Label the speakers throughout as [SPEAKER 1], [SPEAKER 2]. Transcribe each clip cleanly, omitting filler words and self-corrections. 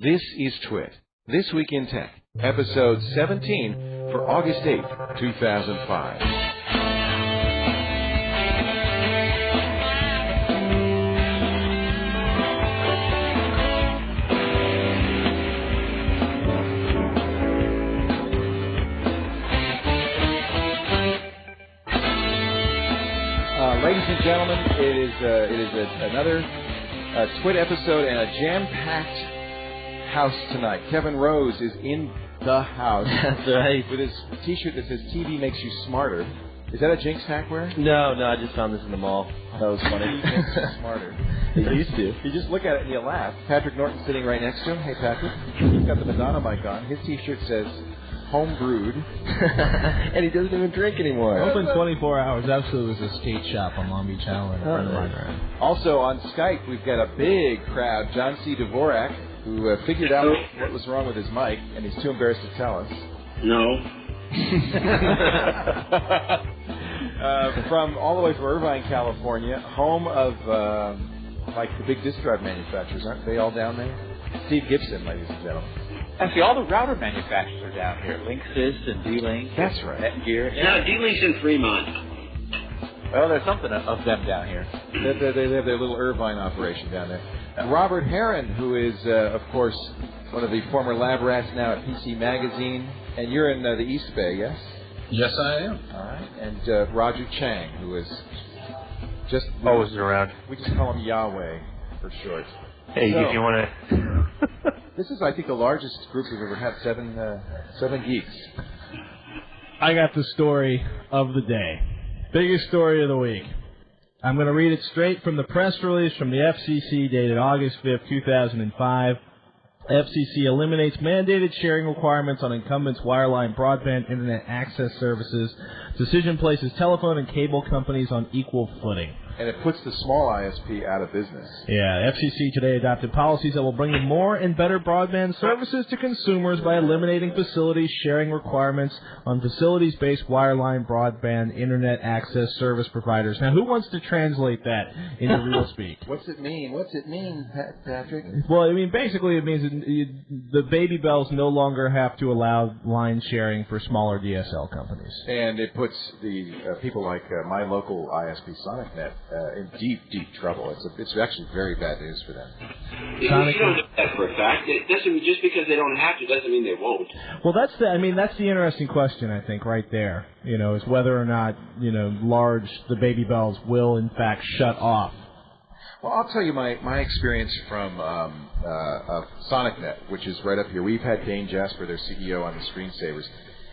[SPEAKER 1] This is TWiT, This Week in Tech, episode 17 for August 8th, 2005. Ladies and gentlemen, it is another TWiT episode and a jam-packed house tonight. Kevin Rose is in the house.
[SPEAKER 2] That's right.
[SPEAKER 1] With his T-shirt that says "TV makes you smarter." Is that a Jinx hackwear?
[SPEAKER 2] No, I just found this in the mall. That was funny.
[SPEAKER 1] TV makes you smarter.
[SPEAKER 2] He used to.
[SPEAKER 1] You just look at it and you laugh. Patrick Norton's sitting right next to him. Hey, Patrick. He's got the Madonna mic on. His T-shirt says "Home Brewed,"
[SPEAKER 2] and he doesn't even drink anymore.
[SPEAKER 3] Open 24 hours. Absolutely, was a skate shop on Long Beach Island.
[SPEAKER 1] Also on Skype, we've got a big crowd. John C. Dvorak, who figured out what was wrong with his mic, and he's too embarrassed to tell us.
[SPEAKER 4] No.
[SPEAKER 1] From all the way from Irvine, California, home of like the big disk drive manufacturers, aren't they all down there? Steve Gibson, ladies and gentlemen.
[SPEAKER 5] Actually, all the router manufacturers are down here. Linksys and D-Link.
[SPEAKER 1] That's right.
[SPEAKER 5] Netgear.
[SPEAKER 4] Yeah, D-Link's in Fremont.
[SPEAKER 5] Well, there's something of them down here.
[SPEAKER 1] They have their little Irvine operation down there. Robert Heron, who is, of course, one of the former lab rats now at PC Magazine. And you're in the East Bay, yes?
[SPEAKER 3] Yes, I am.
[SPEAKER 1] All right. And Roger Chang, who is just...
[SPEAKER 2] Always around.
[SPEAKER 1] We just call him Yahweh for short.
[SPEAKER 2] Hey, if you want to...
[SPEAKER 1] This is, I think, the largest group we've ever had, seven geeks.
[SPEAKER 3] I got the story of the day. Biggest story of the week. I'm going to read it straight from the press release from the FCC dated August 5th, 2005. FCC eliminates mandated sharing requirements on incumbents' wireline broadband internet access services. Decision places telephone and cable companies on equal footing.
[SPEAKER 1] And it puts the small ISP out of business.
[SPEAKER 3] Yeah, FCC today adopted policies that will bring in more and better broadband services to consumers by eliminating facilities sharing requirements on facilities-based wireline broadband internet access service providers. Now, who wants to translate that into real speak?
[SPEAKER 1] What's it mean? Patrick?
[SPEAKER 3] Well, I mean, basically it means the baby bells no longer have to allow line sharing for smaller DSL companies.
[SPEAKER 1] And it puts the people like my local ISP SonicNet in deep trouble. It's actually very bad news for them.
[SPEAKER 4] You don't know that for a fact. It doesn't, just because they don't have to doesn't mean they won't.
[SPEAKER 3] Well, that's the interesting question, I think, right there. You know, is whether or not, the baby bells will in fact shut off.
[SPEAKER 1] Well, I'll tell you my experience from SonicNet, which is right up here. We've had Dane Jasper, their CEO, on the Screensavers.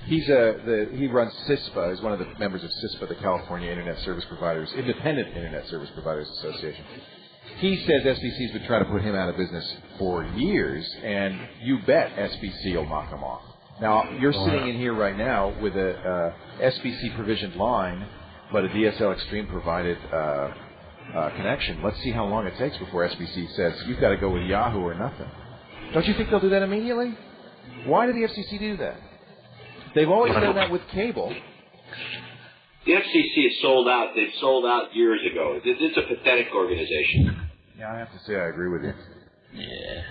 [SPEAKER 1] He runs CISPA. He's one of the members of CISPA, the California Independent Service Providers Association. He says SBC's been trying to put him out of business for years, and you bet SBC will knock him off. Now, you're sitting in here right now with a SBC provisioned line, but a DSL Extreme provided connection. Let's see how long it takes before SBC says, you've got to go with Yahoo or nothing. Don't you think they'll do that immediately? Why did the FCC do that? They've always done that with cable.
[SPEAKER 4] The FCC is sold out. They've sold out years ago. It's a pathetic organization.
[SPEAKER 1] Yeah, I have to say I agree with you.
[SPEAKER 2] Yeah.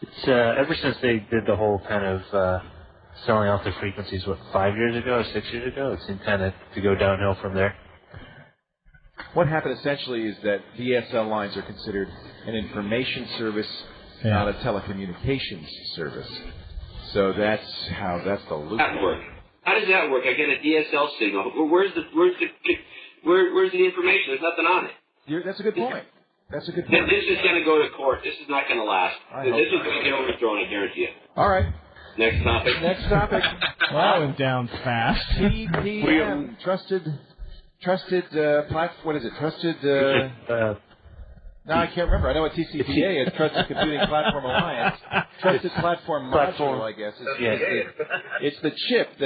[SPEAKER 2] It's ever since they did the whole kind of selling off their frequencies, 5 years ago or 6 years ago, it seemed kind of to go downhill from there.
[SPEAKER 1] What happened essentially is that DSL lines are considered an information service, not a telecommunications service. So that's the loop.
[SPEAKER 4] How does that work? I get a DSL signal. Where's the information? There's nothing on it.
[SPEAKER 1] That's a good point.
[SPEAKER 4] This is going to go to court. This is not going to last. This is going to get overthrown, I guarantee you.
[SPEAKER 1] All right.
[SPEAKER 4] Next topic.
[SPEAKER 3] Well, that went down fast.
[SPEAKER 1] TPM, trusted platform. What is it? Trusted. No, I can't remember. I know what TCPA is, Trusted Computing Platform Alliance. Trusted Platform Module, I guess. It's the chip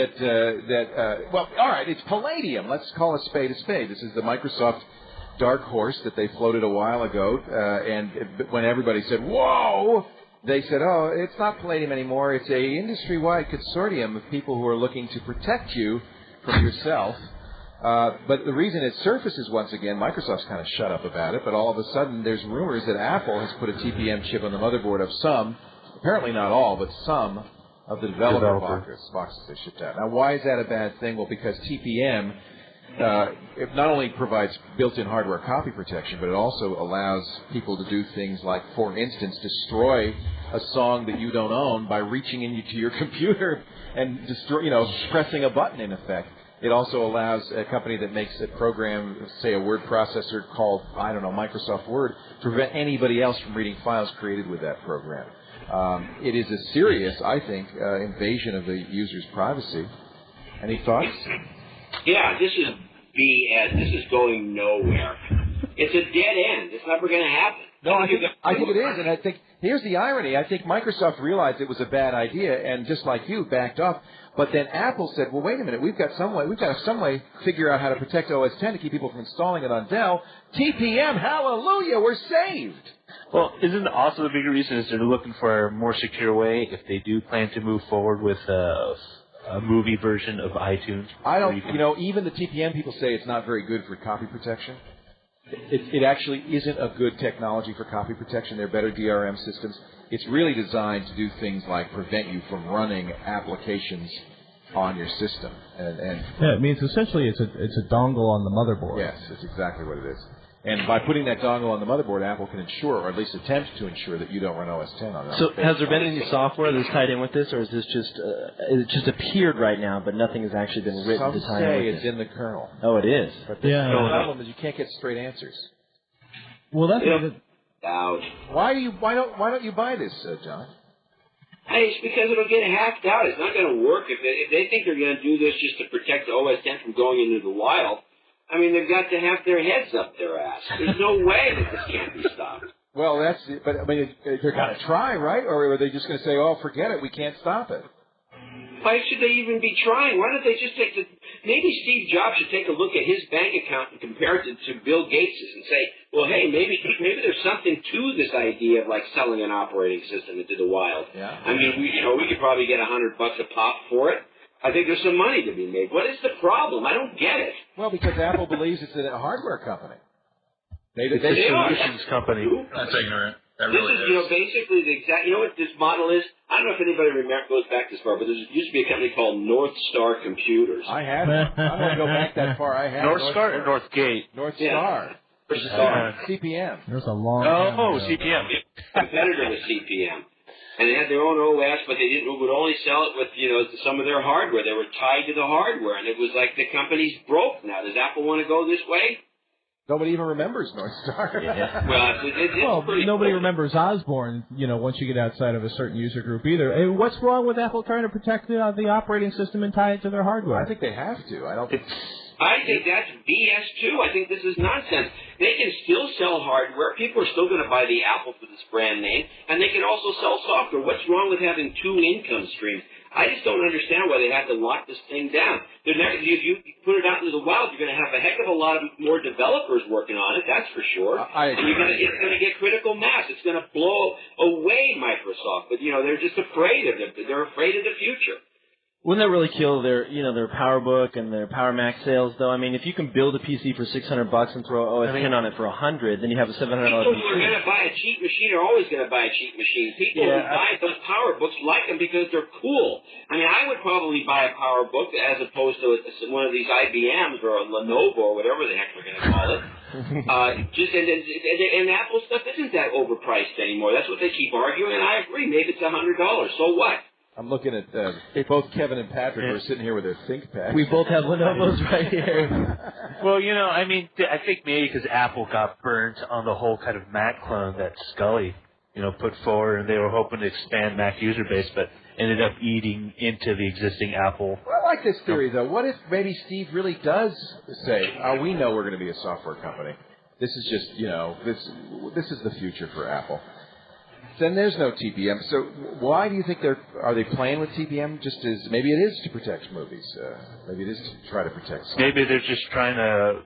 [SPEAKER 1] well, all right, it's Palladium. Let's call a spade a spade. This is the Microsoft dark horse that they floated a while ago, and when everybody said, whoa, they said, oh, it's not Palladium anymore. It's a industry-wide consortium of people who are looking to protect you from yourself. But the reason it surfaces once again, Microsoft's kind of shut up about it, but all of a sudden there's rumors that Apple has put a TPM chip on the motherboard of some apparently not all, but some of the developer boxes they shipped out. Now, why is that a bad thing? Well, because TPM it not only provides built-in hardware copy protection, but it also allows people to do things like, for instance, destroy a song that you don't own by reaching into your computer and pressing a button, in effect. It also allows a company that makes a program, say a word processor called, I don't know, Microsoft Word, to prevent anybody else from reading files created with that program. It is a serious, I think, invasion of the user's privacy. Any thoughts?
[SPEAKER 4] Yeah, this is BS. This is going nowhere. It's a dead end. It's never going to happen.
[SPEAKER 1] No, I think it is, and I think here's the irony. I think Microsoft realized it was a bad idea, and just like you, backed off. But then Apple said, "Well, wait a minute. We've got some way to figure out how to protect OS X to keep people from installing it on Dell. TPM, hallelujah, we're saved."
[SPEAKER 2] Well, isn't also the bigger reason is they're looking for a more secure way if they do plan to move forward with a movie version of iTunes?
[SPEAKER 1] I don't. Even the TPM people say it's not very good for copy protection. It actually isn't a good technology for copy protection. There are better DRM systems. It's really designed to do things like prevent you from running applications on your system.
[SPEAKER 3] Yeah, it means essentially it's a dongle on the motherboard.
[SPEAKER 1] Yes, that's exactly what it is. And by putting that dongle on the motherboard, Apple can ensure, or at least attempt to ensure, that you don't run OS X on it.
[SPEAKER 6] So has there been any software that's tied in with this, or is this it just appeared right now, but nothing has actually been written to tie in with it?
[SPEAKER 1] Some say it's in the kernel.
[SPEAKER 6] Oh, it is?
[SPEAKER 1] But the problem is you can't get straight answers.
[SPEAKER 3] Well, that's
[SPEAKER 4] out.
[SPEAKER 1] Why don't you buy this, John?
[SPEAKER 4] Hey, it's because it'll get hacked out. It's not going to work. If they think they're going to do this just to protect OS X from going into the wild, I mean, they've got to have their heads up their ass. There's no way that this can't be stopped.
[SPEAKER 1] Well, but I mean, they're going to try, right? Or are they just going to say, "Oh, forget it, we can't stop it"?
[SPEAKER 4] Why should they even be trying? Why don't they just maybe Steve Jobs should take a look at his bank account and compare it to Bill Gates's and say, well, hey, maybe there's something to this idea of like selling an operating system into the wild.
[SPEAKER 1] Yeah.
[SPEAKER 4] I mean, we could probably get $100 a pop for it. I think there's some money to be made. What is the problem? I don't get it.
[SPEAKER 1] Well, because Apple believes it's a hardware company.
[SPEAKER 2] It's a solutions company.
[SPEAKER 7] That's ignorant. That
[SPEAKER 4] this
[SPEAKER 7] really
[SPEAKER 4] is, basically the exact. You know what this model is? I don't know if anybody goes back this far, but there used to be a company called North Star Computers.
[SPEAKER 1] I have. I don't want to go back that far. I have.
[SPEAKER 2] North Star or Northgate?
[SPEAKER 1] North Star. CPM.
[SPEAKER 3] There's a long.
[SPEAKER 2] CPM.
[SPEAKER 4] Competitor with CPM. And they had their own OS, but they would only sell it with, some of their hardware. They were tied to the hardware, and it was like the company's broke now. Does Apple want to go this way?
[SPEAKER 1] Nobody even remembers North Star.
[SPEAKER 4] Yeah. Well,
[SPEAKER 3] nobody remembers Osborne, once you get outside of a certain user group either. And what's wrong with Apple trying to protect the operating system and tie it to their hardware?
[SPEAKER 1] I think they have to.
[SPEAKER 4] I think that's BS, too. I think this is nonsense. They can still sell hardware. People are still going to buy the Apple for this brand name, and they can also sell software. What's wrong with having two income streams? I just don't understand why they have to lock this thing down. If you put it out into the wild, you're going to have a heck of a lot of more developers working on it, that's for sure.
[SPEAKER 1] I agree.
[SPEAKER 4] And it's going to get critical mass. It's going to blow away Microsoft. But, they're just afraid of it. They're afraid of the future.
[SPEAKER 6] Wouldn't that really kill their PowerBook and their Power Mac sales, though? I mean, if you can build a PC for $600 and throw OS X on it for $100, then you have a $700
[SPEAKER 4] People
[SPEAKER 6] PC.
[SPEAKER 4] who are going to buy a cheap machine are always going to buy a cheap machine. People who buy those PowerBooks like them because they're cool. I mean, I would probably buy a PowerBook as opposed to one of these IBMs or a Lenovo or whatever the heck we're going to call it. And Apple stuff isn't that overpriced anymore. That's what they keep arguing, and I agree. Maybe it's $100. So what?
[SPEAKER 1] I'm looking at both Kevin and Patrick who are sitting here with their ThinkPads.
[SPEAKER 6] We both have Lenovo's right here.
[SPEAKER 2] Well, I think maybe because Apple got burnt on the whole kind of Mac clone that Scully, put forward, and they were hoping to expand Mac user base, but ended up eating into the existing Apple.
[SPEAKER 1] Well, I like this theory, though. What if maybe Steve really does say, we know we're going to be a software company. This is just, this is the future for Apple. Then there's no TPM. So why do you think are they playing with TPM? Just as maybe it is to protect movies. Maybe it is to try to protect. Something.
[SPEAKER 2] Maybe they're just trying to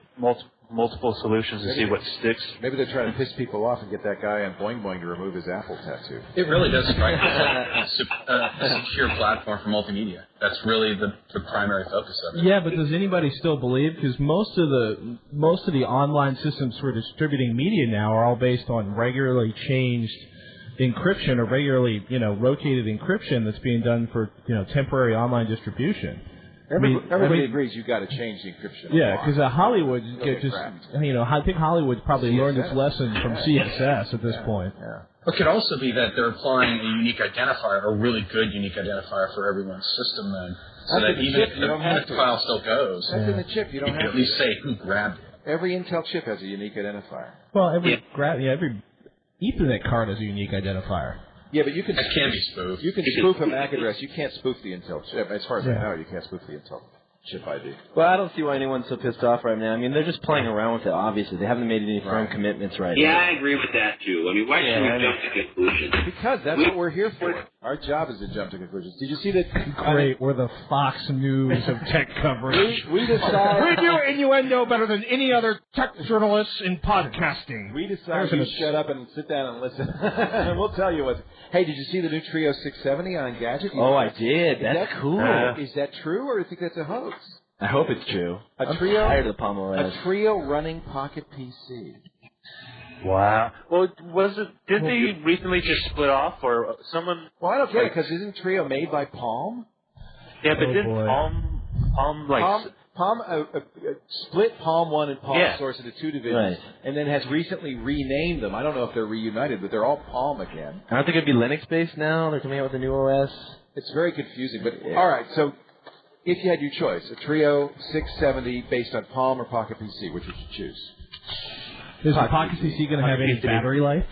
[SPEAKER 2] multiple solutions to see what sticks.
[SPEAKER 1] Maybe they're trying to piss people off and get that guy on Boing Boing to remove his Apple tattoo.
[SPEAKER 7] It really does strike us as a secure platform for multimedia. That's really the primary focus of it.
[SPEAKER 3] Yeah, but does anybody still believe? Because most of the online systems for distributing media now are all based on regularly changed encryption or regularly, rotated encryption that's being done for, temporary online distribution.
[SPEAKER 1] Everybody agrees you've got to change the encryption.
[SPEAKER 3] Yeah, because Hollywood I think Hollywood's probably learned its lesson from CSS at this point.
[SPEAKER 1] Yeah.
[SPEAKER 7] It could also be that they're applying a unique identifier, a really good unique identifier for everyone's system then. So that even if the file still goes,
[SPEAKER 1] that's in the chip. You don't
[SPEAKER 7] can
[SPEAKER 1] have
[SPEAKER 7] at least say who grabbed it.
[SPEAKER 1] Every Intel chip has a unique identifier.
[SPEAKER 3] Well, every Ethernet card has a unique identifier.
[SPEAKER 1] Yeah, but you can...
[SPEAKER 7] It can be spoofed.
[SPEAKER 1] You can spoof a MAC address. You can't spoof the Intel chip. As far as I know, you can't spoof the Intel chip ID.
[SPEAKER 6] Well, I don't see why anyone's so pissed off right now. I mean, they're just playing around with it, obviously. They haven't made any firm commitments right now.
[SPEAKER 4] Yeah, I agree with that, too. I mean, why should we jump to conclusions?
[SPEAKER 1] Because that's what we're here for. Our job is to jump to conclusions. Did you see that?
[SPEAKER 3] Great, we're the Fox News of tech coverage.
[SPEAKER 1] We decide...
[SPEAKER 3] We do innuendo better than any other tech journalists in podcasting.
[SPEAKER 1] We decide you shut up and sit down and listen. And we'll tell you what... Hey, did you see the new Trio 670 on Gadget?
[SPEAKER 6] I did. That's cool.
[SPEAKER 1] Is that true, or do you think that's a hoax?
[SPEAKER 6] I hope it's true.
[SPEAKER 1] I'm tired
[SPEAKER 6] of the Palm OS.
[SPEAKER 1] A Trio running Pocket PC.
[SPEAKER 2] Wow. Well, did they recently just split off, or someone?
[SPEAKER 1] Well, I don't get it, because isn't Trio made by Palm?
[SPEAKER 2] Yeah, but didn't Palm like...
[SPEAKER 1] Palm split Palm 1 and Palm Source into two divisions, and then has recently renamed them. I don't know if they're reunited, but they're all Palm again.
[SPEAKER 6] Aren't they going to be Linux-based now? They're coming out with a new OS?
[SPEAKER 1] It's very confusing, but all right, so... If you had your choice, a Trio 670 based on Palm or Pocket PC, which would you choose?
[SPEAKER 3] Is the Pocket PC going to have any battery life?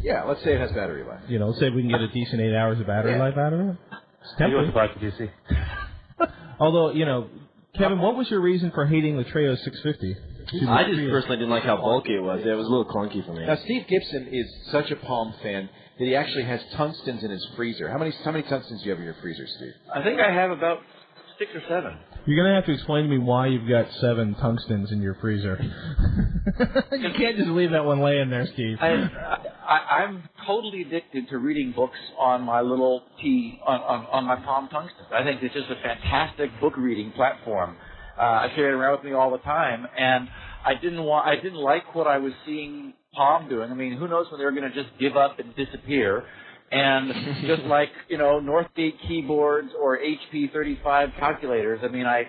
[SPEAKER 1] Yeah, let's say it has battery life.
[SPEAKER 3] Let's say we can get a decent 8 hours of battery life out of it.
[SPEAKER 2] You want the Pocket PC?
[SPEAKER 3] Although, Kevin, what was your reason for hating the Trio 650?
[SPEAKER 6] I just personally didn't like how bulky it was. It was a little clunky for me.
[SPEAKER 1] Now, Steve Gibson is such a Palm fan that he actually has tungstens in his freezer. How many tungstens do you have in your freezer, Steve?
[SPEAKER 5] I think I have about 6 or 7.
[SPEAKER 3] You're going to have to explain to me why you've got 7 tungstens in your freezer. You can't just leave that one laying there, Steve.
[SPEAKER 5] I'm totally addicted to reading books on my little on my Palm Tungsten. I think it's just a fantastic book reading platform. I carry it around with me all the time, and I didn't like what I was seeing Palm doing. I mean, who knows when they're going to just give up and disappear. And just like, Northgate keyboards or HP 35 calculators, I mean, I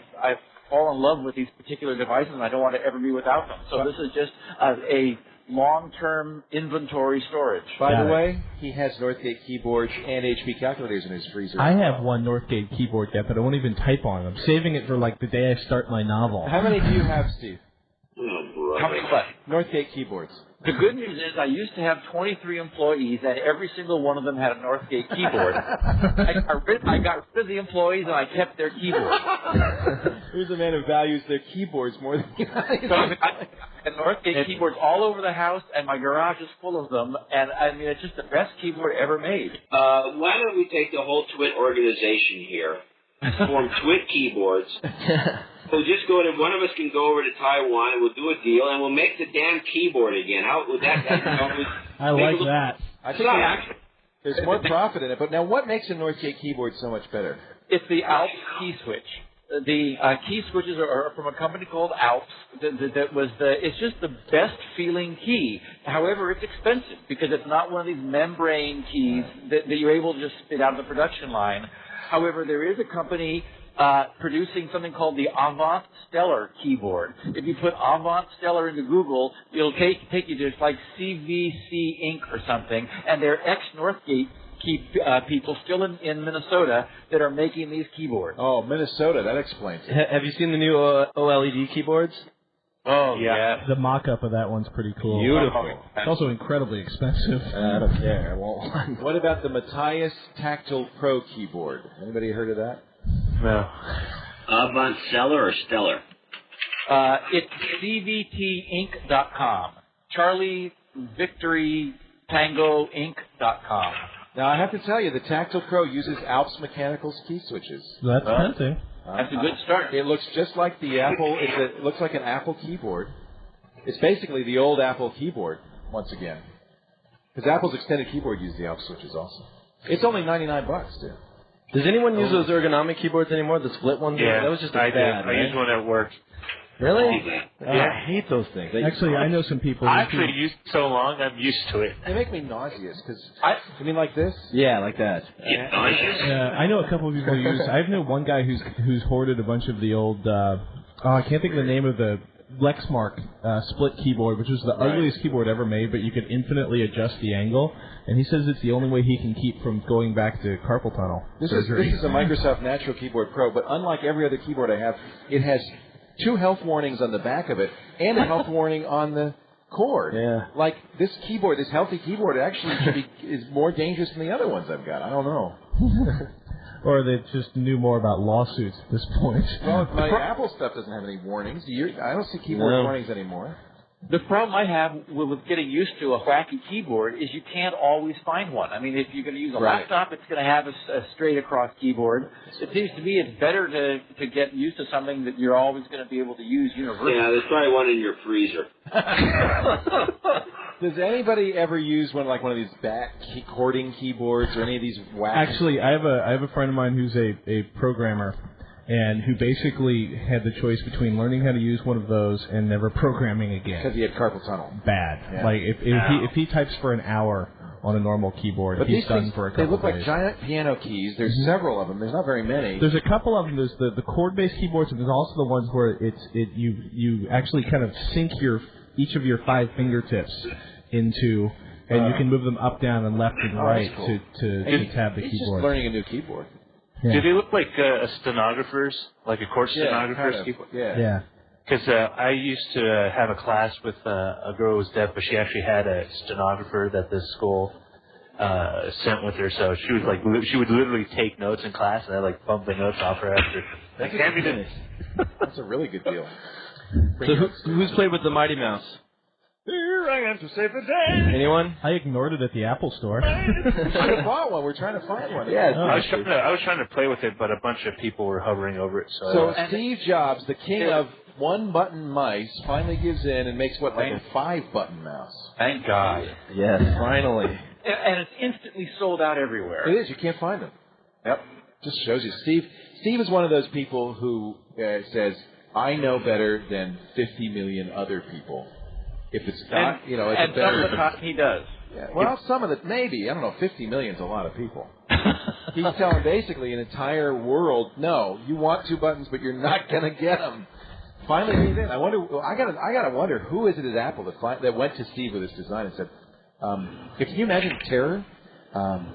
[SPEAKER 5] fall in love with these particular devices, and I don't want to ever be without them. So this is just a long-term inventory storage.
[SPEAKER 1] By the way, he has Northgate keyboards and HP calculators in his freezer.
[SPEAKER 3] I have one Northgate keyboard yet, but I won't even type on it. I'm saving it for, the day I start my novel.
[SPEAKER 1] How many do you have, Steve?
[SPEAKER 5] How many what?
[SPEAKER 1] Northgate keyboards.
[SPEAKER 5] The good news is I used to have 23 employees, and every single one of them had a Northgate keyboard. I got rid of the employees, and I kept their keyboards.
[SPEAKER 1] Here's a man who values their keyboards more than he values
[SPEAKER 5] and Northgate keyboards all over the house, and my garage is full of them. And, I mean, it's just the best keyboard ever made.
[SPEAKER 4] Why don't we take the whole TWiT organization here, form TWiT keyboards. We'll just one of us can go over to Taiwan and we'll do a deal and we'll make the damn keyboard again. How would that
[SPEAKER 3] I like that.
[SPEAKER 1] I think there's more profit in it. But now what makes a Northgate keyboard so much better?
[SPEAKER 5] It's the Alps key switch. The key switches are from a company called Alps. It's just the best feeling key. However, it's expensive because it's not one of these membrane keys that you're able to just spit out of the production line. However, there is a company producing something called the Avant Stellar keyboard. If you put Avant Stellar into Google, it'll take you to CVC Inc. or something, and they're ex-Northgate people still in Minnesota that are making these keyboards.
[SPEAKER 1] Oh, Minnesota, that explains it.
[SPEAKER 6] Have you seen the new OLED keyboards?
[SPEAKER 5] Oh, yeah.
[SPEAKER 3] The mock-up of that one's pretty cool.
[SPEAKER 6] Beautiful.
[SPEAKER 3] It's also incredibly expensive.
[SPEAKER 6] I don't care. I want one.
[SPEAKER 1] What about the Matthias Tactile Pro keyboard? Anybody heard of that?
[SPEAKER 6] No.
[SPEAKER 4] Avant Stellar or Stellar?
[SPEAKER 5] It's CVTinc.com. Charlie Victory Tango Inc.com.
[SPEAKER 1] Now, I have to tell you, the Tactile Pro uses Alps Mechanical's key switches.
[SPEAKER 3] That's tempting.
[SPEAKER 5] That's a good start.
[SPEAKER 1] It looks just like the Apple. It looks like an Apple keyboard. It's basically the old Apple keyboard, once again. Because Apple's extended keyboard uses the Alps switches also. It's only $99, too.
[SPEAKER 6] Does anyone use those ergonomic keyboards anymore, the split ones?
[SPEAKER 2] Yeah,
[SPEAKER 6] that was just
[SPEAKER 2] I
[SPEAKER 6] fad,
[SPEAKER 2] do. I use one at work.
[SPEAKER 6] Really?
[SPEAKER 4] Yeah.
[SPEAKER 6] I hate those things.
[SPEAKER 3] Actually, I know some people.
[SPEAKER 2] I actually used it so long, I'm used to it.
[SPEAKER 1] They make me nauseous because you mean like this?
[SPEAKER 6] Yeah, like that.
[SPEAKER 3] I know a couple of people who use. I know one guy who's hoarded a bunch of the old. I can't think of the name of the Lexmark split keyboard, which was the ugliest keyboard ever made, but you could infinitely adjust the angle. And he says it's the only way he can keep from going back to carpal tunnel surgery.
[SPEAKER 1] This is a Microsoft Natural Keyboard Pro, but unlike every other keyboard I have, it has 2 health warnings on the back of it and a health warning on the cord.
[SPEAKER 6] Yeah.
[SPEAKER 1] Like this keyboard, this healthy keyboard, actually is more dangerous than the other ones I've got. I don't know.
[SPEAKER 3] Or they just knew more about lawsuits at this point.
[SPEAKER 1] Well, my Apple stuff doesn't have any warnings. I don't see keyboard warnings anymore.
[SPEAKER 5] The problem I have with getting used to a wacky keyboard is you can't always find one. I mean, if you're going to use a laptop, it's going to have a straight across keyboard. It seems to me it's better to get used to something that you're always going to be able to use universally.
[SPEAKER 4] Yeah, there's probably one in your freezer.
[SPEAKER 1] Does anybody ever use one of these back cording keyboards or any of these wacky?
[SPEAKER 3] Actually, I have a friend of mine who's a programmer, and who basically had the choice between learning how to use one of those and never programming again.
[SPEAKER 1] Because he had carpal tunnel.
[SPEAKER 3] Bad. Yeah. Like if he types for an hour on a normal keyboard,
[SPEAKER 1] but
[SPEAKER 3] he's done for a couple
[SPEAKER 1] days. They look
[SPEAKER 3] days.
[SPEAKER 1] like giant piano keys. There's several of them. There's not very many.
[SPEAKER 3] There's a couple of them. There's the chord-based keyboards, and there's also the ones where you actually kind of sink each of your 5 fingertips into, and you can move them up, down, and left and right to tab the keyboard.
[SPEAKER 1] He's just learning a new keyboard.
[SPEAKER 2] Yeah. Do they look like a stenographer's, like a court stenographer's keyboard?
[SPEAKER 1] Yeah.
[SPEAKER 2] Because I used to have a class with a girl who was deaf, but she actually had a stenographer that the school sent with her. So she was she would literally take notes in class, and I bump the notes off her after.
[SPEAKER 1] That's a really good deal.
[SPEAKER 6] So who's played with the Mighty Mouse?
[SPEAKER 2] Here I am to save the day.
[SPEAKER 6] Anyone?
[SPEAKER 3] I ignored it at the Apple Store.
[SPEAKER 1] I bought one. We're trying to find one.
[SPEAKER 6] Yeah.
[SPEAKER 2] I was trying to play with it, but a bunch of people were hovering over it.
[SPEAKER 1] So Steve Jobs, the king of one-button mice, finally gives in and makes like a 5-button mouse.
[SPEAKER 5] Thank God.
[SPEAKER 6] Yes, finally.
[SPEAKER 5] And it's instantly sold out everywhere.
[SPEAKER 1] It is. You can't find them.
[SPEAKER 5] Yep.
[SPEAKER 1] Just shows you. Steve is one of those people who says, I know better than 50 million other people. If it's not, it's
[SPEAKER 5] and
[SPEAKER 1] a better.
[SPEAKER 5] some of the time he does.
[SPEAKER 1] Yeah, well, some of it, maybe. I don't know. 50 million's a lot of people. He's telling basically an entire world, no, you want 2 buttons, but you're not going to get them. Finally, he's in. I gotta wonder who is it at Apple that went to Steve with this design and said, "Can you imagine terror?"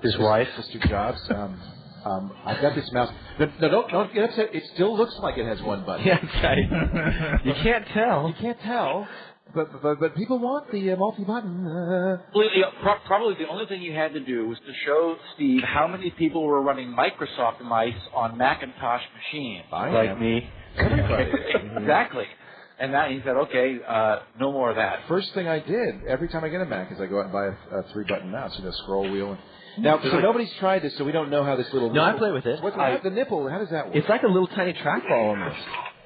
[SPEAKER 2] His wife,
[SPEAKER 1] Mr. Jobs. I've got this mouse. No, don't get upset. It still looks like it has 1 button.
[SPEAKER 6] Yeah, that's right. You can't tell.
[SPEAKER 1] You can't tell. But people want the multi-button.
[SPEAKER 5] Probably the only thing you had to do was to show Steve how many people were running Microsoft mice on Macintosh machines.
[SPEAKER 2] Like me.
[SPEAKER 1] Everybody.
[SPEAKER 5] Exactly. And now he said, okay, no more of that.
[SPEAKER 1] First thing I did, every time I get a Mac, is I go out and buy a 3-button mouse, scroll wheel. Now, so nobody's tried this, so we don't know how this little...
[SPEAKER 6] No, I play with it.
[SPEAKER 1] What's the nipple? How does that work?
[SPEAKER 6] It's like a little tiny trackball almost.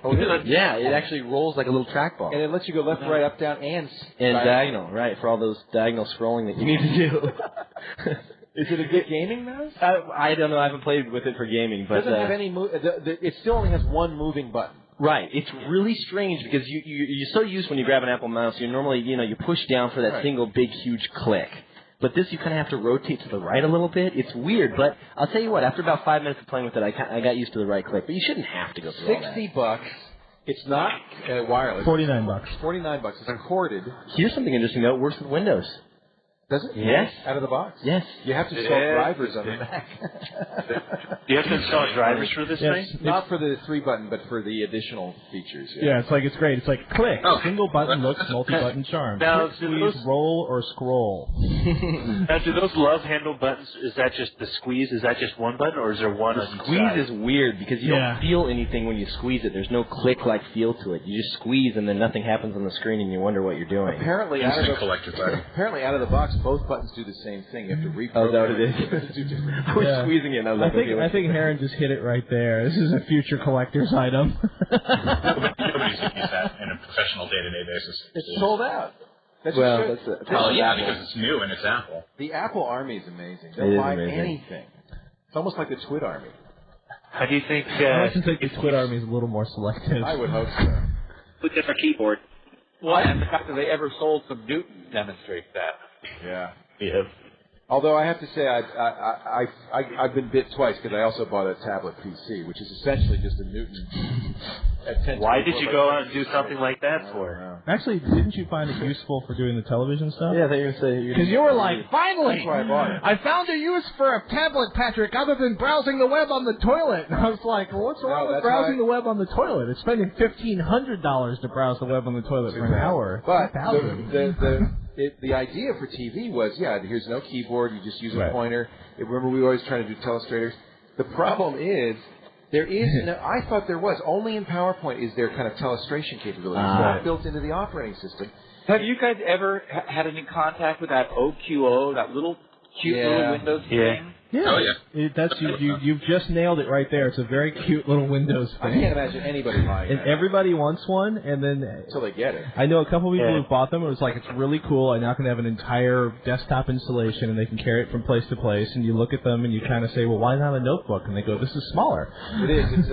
[SPEAKER 1] Oh, really?
[SPEAKER 6] Yeah, it actually rolls like a little trackball.
[SPEAKER 1] And it lets you go left, right, up, down, and
[SPEAKER 6] diagonal, right, for all those diagonal scrolling that you need to do.
[SPEAKER 1] Is it a good gaming mouse?
[SPEAKER 6] I don't know. I haven't played with it for gaming, but
[SPEAKER 1] it doesn't have any. It still only has 1 moving button.
[SPEAKER 6] Right. It's really strange because you're so used when you grab an Apple mouse, you normally you push down for that single big huge click. But this you kind of have to rotate to the right a little bit. It's weird, but I'll tell you what. After about 5 minutes of playing with it, I got used to the right click. But you shouldn't have to go through all that.
[SPEAKER 1] $60. It's not wireless.
[SPEAKER 3] $49.
[SPEAKER 1] $49. It's corded.
[SPEAKER 6] Here's something interesting though. It works with Windows.
[SPEAKER 1] Does it?
[SPEAKER 6] Yes.
[SPEAKER 1] Out of the box?
[SPEAKER 6] Yes.
[SPEAKER 1] You have to install drivers on the Mac.
[SPEAKER 2] You have to install drivers for this thing?
[SPEAKER 1] Not for the 3-button, but for the additional features.
[SPEAKER 3] Yeah, it's great. It's like click, single button looks, multi-button charm.
[SPEAKER 2] Now,
[SPEAKER 3] squeeze, roll, or scroll.
[SPEAKER 2] Now, do those love handle buttons, is that just the squeeze? Is that just 1 button, or is there one on each
[SPEAKER 6] squeeze
[SPEAKER 2] side?
[SPEAKER 6] is weird because you don't feel anything when you squeeze it. There's no click-like feel to it. You just squeeze and then nothing happens on the screen and you wonder what you're doing.
[SPEAKER 1] Apparently, out of the box, both buttons do the same thing. You have to reprogram.
[SPEAKER 6] Oh, is that what it is? I was squeezing it. And I was
[SPEAKER 3] I think Heron just hit it right there. This is a future collector's item.
[SPEAKER 7] Nobody's going to use that in a professional day-to-day basis.
[SPEAKER 1] It's sold out.
[SPEAKER 6] Because
[SPEAKER 7] it's new and it's Apple.
[SPEAKER 1] The Apple Army is amazing. They'll buy anything. It's almost like the TWiT Army.
[SPEAKER 2] How do you think...
[SPEAKER 3] I think the TWiT Army is a little more selective.
[SPEAKER 1] I would hope so.
[SPEAKER 4] Look at our keyboard.
[SPEAKER 5] Well, and the fact that they ever sold some Newton demonstrates that.
[SPEAKER 1] Yeah.
[SPEAKER 2] Yeah.
[SPEAKER 1] Although I have to say I've been bit twice because I also bought a tablet PC, which is essentially just a Newton.
[SPEAKER 2] Why did you go out and do something like that for?
[SPEAKER 3] Actually, didn't you find it useful for doing the television stuff?
[SPEAKER 6] Yeah, they were saying
[SPEAKER 3] because you were like, finally,
[SPEAKER 1] that's why I bought it.
[SPEAKER 3] I found a use for a tablet, Patrick, other than browsing the web on the toilet. And I was like, well, what's wrong with browsing the web on the toilet? It's spending $1,500 to browse the web on the toilet for an hour.
[SPEAKER 1] But the idea for TV was, here's no keyboard, you just use a pointer. Remember, we were always trying to do telestrators. The problem is, there is I thought there was. Only in PowerPoint is there kind of telestration capability. It's not built into the operating system.
[SPEAKER 5] Have you guys ever had any contact with that OQO, that little cute little Windows thing?
[SPEAKER 3] Yeah.
[SPEAKER 7] Oh, yeah.
[SPEAKER 3] That's you've just nailed it right there. It's a very cute little Windows thing.
[SPEAKER 1] I can't imagine anybody buying
[SPEAKER 3] and
[SPEAKER 1] that.
[SPEAKER 3] everybody wants one, and then
[SPEAKER 1] until they get it.
[SPEAKER 3] I know a couple of people who've bought them. It was like, it's really cool. I now can have an entire desktop installation, and they can carry it from place to place. And you look at them, and you kind of say, well, why not a notebook? And they go, this is smaller.
[SPEAKER 1] It is. It's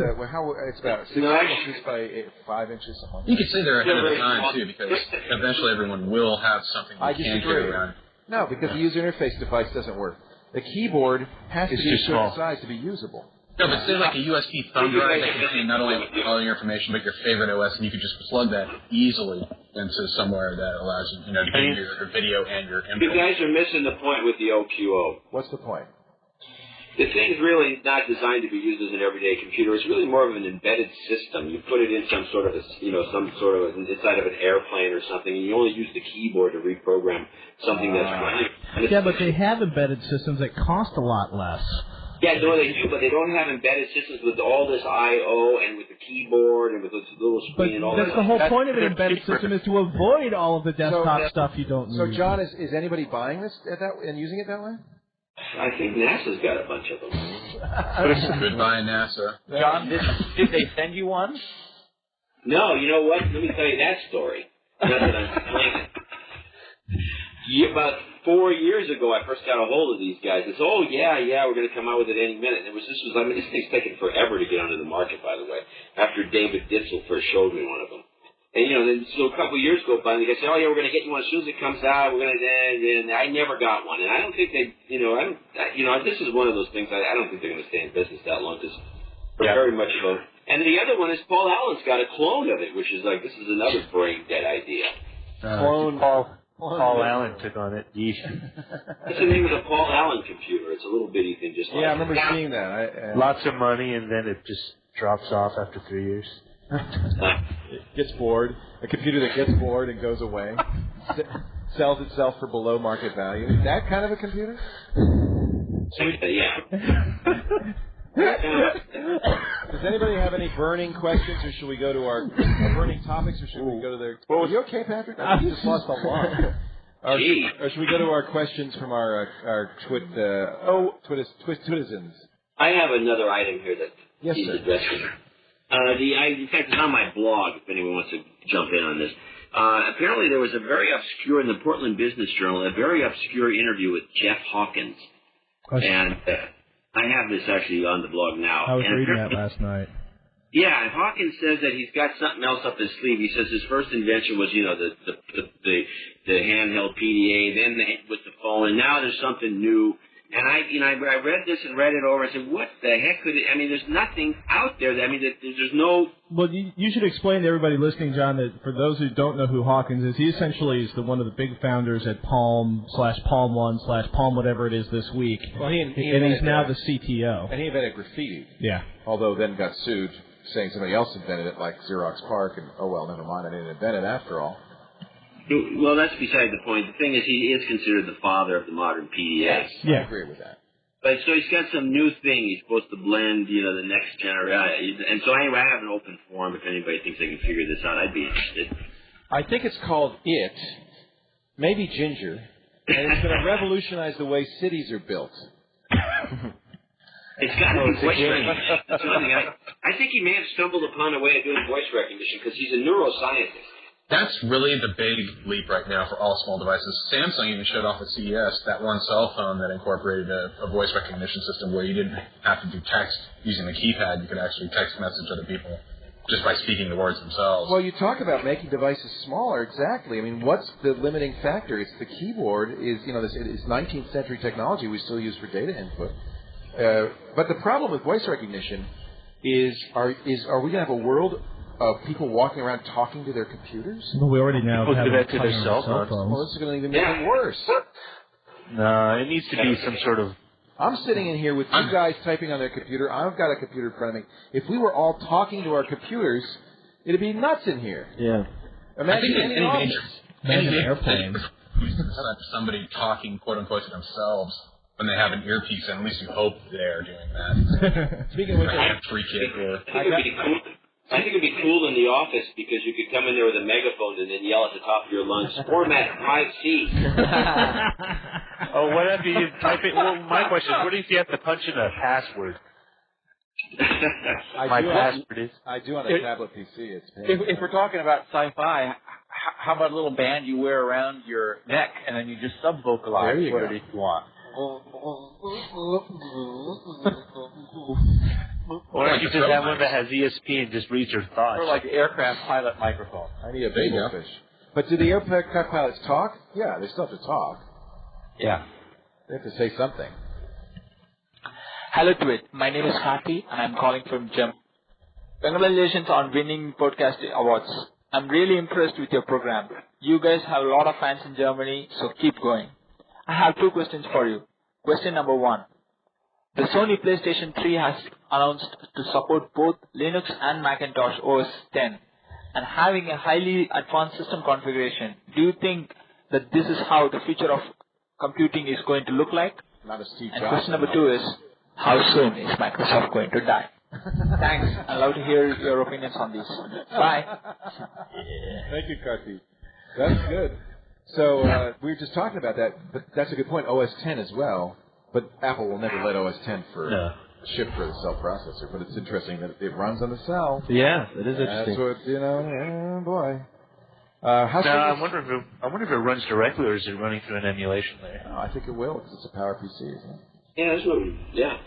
[SPEAKER 1] about 6 inches by 5 inches. Something like that.
[SPEAKER 7] You could say they're ahead of the time, too, because eventually everyone will have something you can carry around.
[SPEAKER 1] No, because the user interface device doesn't work. The keyboard has to be a certain size to be usable.
[SPEAKER 7] No, but say like a USB thumb drive that contains not only all your information, but your favorite OS, and you could just plug that easily into somewhere that allows you, to get your video and your input.
[SPEAKER 4] You guys are missing the point with the OQO.
[SPEAKER 1] What's the point?
[SPEAKER 4] The thing's really not designed to be used as an everyday computer. It's really more of an embedded system. You put it in inside of an airplane or something, and you only use the keyboard to reprogram something that's running.
[SPEAKER 3] Yeah, but they have embedded systems that cost a lot less.
[SPEAKER 4] Yeah, no, they do, but they don't have embedded systems with all this I/O and with the keyboard and with this little screen and all that.
[SPEAKER 3] That's the whole point of an embedded system, is to avoid all of the desktop stuff you don't need.
[SPEAKER 1] So, John, is anybody buying this and using it that way?
[SPEAKER 4] I think NASA's got a bunch of them.
[SPEAKER 7] Goodbye, NASA.
[SPEAKER 5] John, did they send you one?
[SPEAKER 4] No, you know what? Let me tell you that story. Not that I'm complaining. About 4 years ago, I first got a hold of these guys. They said, we're going to come out with it any minute. And this thing's taken forever to get onto the market, by the way, after David Ditzel first showed me one of them. And, then so a couple of years go by, and they say, we're going to get you one as soon as it comes out. We're going to, and I never got one. And I don't think they, this is one of those things, I don't think they're going to stay in business that long, because they're very much of a, and the other one is Paul Allen's got a clone of it, which is like, this is another brain dead idea.
[SPEAKER 2] Paul Allen took on it.
[SPEAKER 4] That's the name of the Paul Allen computer. It's a little bitty thing, just like
[SPEAKER 1] I remember seeing that.
[SPEAKER 2] Lots of money, and then it just drops off after 3 years.
[SPEAKER 1] It gets bored. A computer that gets bored and goes away, sells itself for below market value. Is that kind of a computer? Does anybody have any burning questions, or should we go to our burning topics, or should we go to their... Are you okay, Patrick? I just lost a lot. Or should we go to our questions from our Twitizens?
[SPEAKER 4] I have another item here that he's addressing. In fact, it's on my blog, if anyone wants to jump in on this. Apparently there was a very obscure, in the Portland Business Journal, a very obscure interview with Jeff Hawkins. And I have this actually on the blog now.
[SPEAKER 3] I was reading that last night.
[SPEAKER 4] Yeah, and Hawkins says that he's got something else up his sleeve. He says his first invention was, the handheld PDA, then with the phone, and now there's something new. And I read this and read it over. I said, what the heck could it? I mean, there's nothing out there. There's no.
[SPEAKER 3] Well, you should explain to everybody listening, John, that for those who don't know who Hawkins is, he essentially is one of the big founders at Palm/Palm One/Palm whatever it is this week.
[SPEAKER 1] Well, and
[SPEAKER 3] he's now the CTO.
[SPEAKER 1] And he invented graffiti.
[SPEAKER 3] Yeah.
[SPEAKER 1] Although then got sued, saying somebody else invented it, like Xerox PARC, and never mind, I didn't invent it after all.
[SPEAKER 4] Well, that's beside the point. The thing is, he is considered the father of the modern PDA.
[SPEAKER 1] Yes, I agree with that.
[SPEAKER 4] But so he's got some new thing. He's supposed to blend, the next generation. And so anyway, I have an open forum. If anybody thinks they can figure this out, I'd be interested.
[SPEAKER 1] I think it's called IT, maybe Ginger, and it's going to revolutionize the way cities are built.
[SPEAKER 4] It's got to be voice recognition. I think he may have stumbled upon a way of doing voice recognition because he's a neuroscientist.
[SPEAKER 7] That's really the big leap right now for all small devices. Samsung even showed off at CES that one cell phone that incorporated a voice recognition system where you didn't have to do text using the keypad. You could actually text message other people just by speaking the words themselves.
[SPEAKER 1] Well, you talk about making devices smaller. Exactly. I mean, what's the limiting factor? It's the keyboard. This is 19th century technology we still use for data input. But the problem with voice recognition is are we going to have a world of people walking around talking to their computers?
[SPEAKER 3] Well, we already now have
[SPEAKER 2] do that to their cell phones.
[SPEAKER 1] Well, this is going to even make it worse.
[SPEAKER 2] No, it needs to be some sort of...
[SPEAKER 1] I'm sitting in here with two guys typing on their computer. I've got a computer in front of me. If we were all talking to our computers, it'd be nuts in here.
[SPEAKER 6] Yeah.
[SPEAKER 1] Imagine any
[SPEAKER 3] airplanes.
[SPEAKER 7] Somebody talking, quote unquote, to themselves when they have an earpiece, and at least you hope they're doing that.
[SPEAKER 1] Speaking of which,
[SPEAKER 4] I think it'd be cool in the office because you could come in there with a megaphone and then yell at the top of your lungs, format 5C.
[SPEAKER 2] Oh, what if you type it? Well, my question is, what if you have to punch in a password? Password is.
[SPEAKER 1] I do on a tablet PC. It's
[SPEAKER 5] if we're talking about sci-fi, how about a little band you wear around your neck and then you just sub-vocalize what it is you want?
[SPEAKER 2] Or if you just have one that has ESP and just reads your thoughts.
[SPEAKER 5] Or like aircraft pilot microphone.
[SPEAKER 1] I need a bagel fish. But do the aircraft pilots talk? Yeah, they still have to talk.
[SPEAKER 5] Yeah.
[SPEAKER 1] They have to say something.
[SPEAKER 8] Hello TWiT. My name is Happy and I'm calling from Germany. Congratulations on winning podcast awards. I'm really impressed with your program. You guys have a lot of fans in Germany, so keep going. I have two questions for you. Question number 1. The Sony PlayStation 3 has announced to support both Linux and Macintosh OS X, and having a highly advanced system configuration. Do you think that this is how the future of computing is going to look like?
[SPEAKER 1] Not a Steve Jobs.
[SPEAKER 8] And question number 2 is, how soon is Microsoft going to die? Thanks. I'd love to hear your opinions on this. Bye.
[SPEAKER 1] Thank you, Karthi. That's good. So we were just talking about that, but that's a good point. OS X as well, but Apple will never let OS X ship for the cell processor. But it's interesting that it runs on the cell.
[SPEAKER 6] Yeah, it is interesting.
[SPEAKER 1] That's what oh boy.
[SPEAKER 2] I wonder if it runs directly or is it running through an emulation layer?
[SPEAKER 1] No, I think it will because it's a Power PC, isn't it?
[SPEAKER 4] Yeah, that's what. Yeah.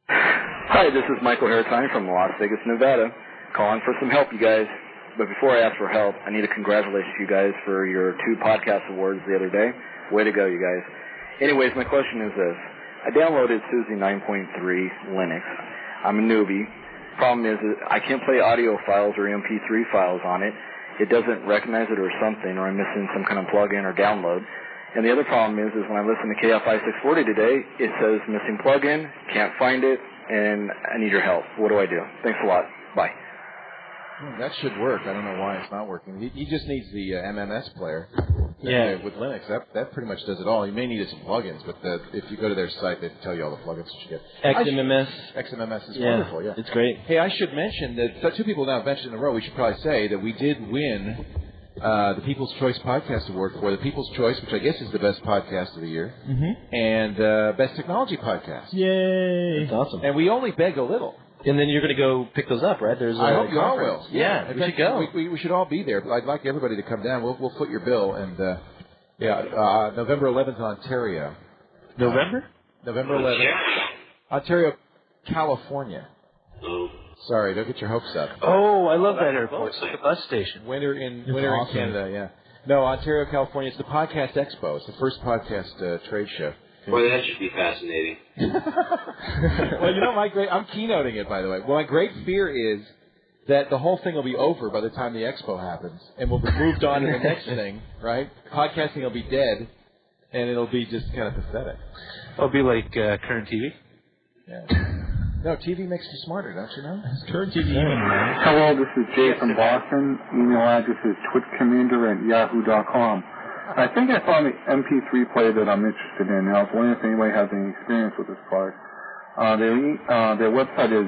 [SPEAKER 9] Hi, this is Michael Haratine from Las Vegas, Nevada, calling for some help, you guys. But before I ask for help, I need to congratulate you guys for your 2 podcast awards the other day. Way to go, you guys. Anyways, my question is this. I downloaded SUSE 9.3 Linux. I'm a newbie. Problem is I can't play audio files or MP3 files on it. It doesn't recognize it or something, or I'm missing some kind of plug-in or download. And the other problem is when I listen to KFI 640 today, it says missing plug-in, can't find it, and I need your help. What do I do? Thanks a lot. Bye.
[SPEAKER 1] That should work. I don't know why it's not working. He just needs the MMS player.
[SPEAKER 6] Yeah.
[SPEAKER 1] With Linux, that pretty much does it all. You may need some plugins, but if you go to their site, they tell you all the plugins you should get. XMMS is wonderful, yeah.
[SPEAKER 6] It's great.
[SPEAKER 1] Hey, I should mention that 2 people now have mentioned in a row, we should probably say that we did win the People's Choice Podcast Award for the People's Choice, which I guess is the best podcast of the year, and Best Technology Podcast.
[SPEAKER 3] Yay!
[SPEAKER 6] That's awesome.
[SPEAKER 1] And we only beg a little.
[SPEAKER 6] And then you're going to go pick those up, right? There's
[SPEAKER 1] I hope you all will.
[SPEAKER 6] Yeah, we should go.
[SPEAKER 1] We should all be there. I'd like everybody to come down. We'll foot your bill. And, November 11th in Ontario.
[SPEAKER 2] November?
[SPEAKER 1] November 11th. Ontario, California. Sorry, don't get your hopes up.
[SPEAKER 2] Oh, I love that airport. It's like a bus station.
[SPEAKER 1] Winter in Canada, yeah. No, Ontario, California. It's the Podcast Expo. It's the first podcast trade show.
[SPEAKER 4] Boy, that should be fascinating.
[SPEAKER 1] Well, I'm keynoting it, by the way. Well, my great fear is that the whole thing will be over by the time the expo happens, and we'll be moved on to the next thing, right? Podcasting will be dead, and it'll be just kind of pathetic.
[SPEAKER 2] It'll be like current TV.
[SPEAKER 1] Yeah. No, TV makes you smarter, don't you know?
[SPEAKER 3] Current TV.
[SPEAKER 10] Hello, this is Jay from Boston. Email address is twitcommander@yahoo.com. I think I found the MP3 player that I'm interested in. I was wondering if anybody has any experience with this product. Their website is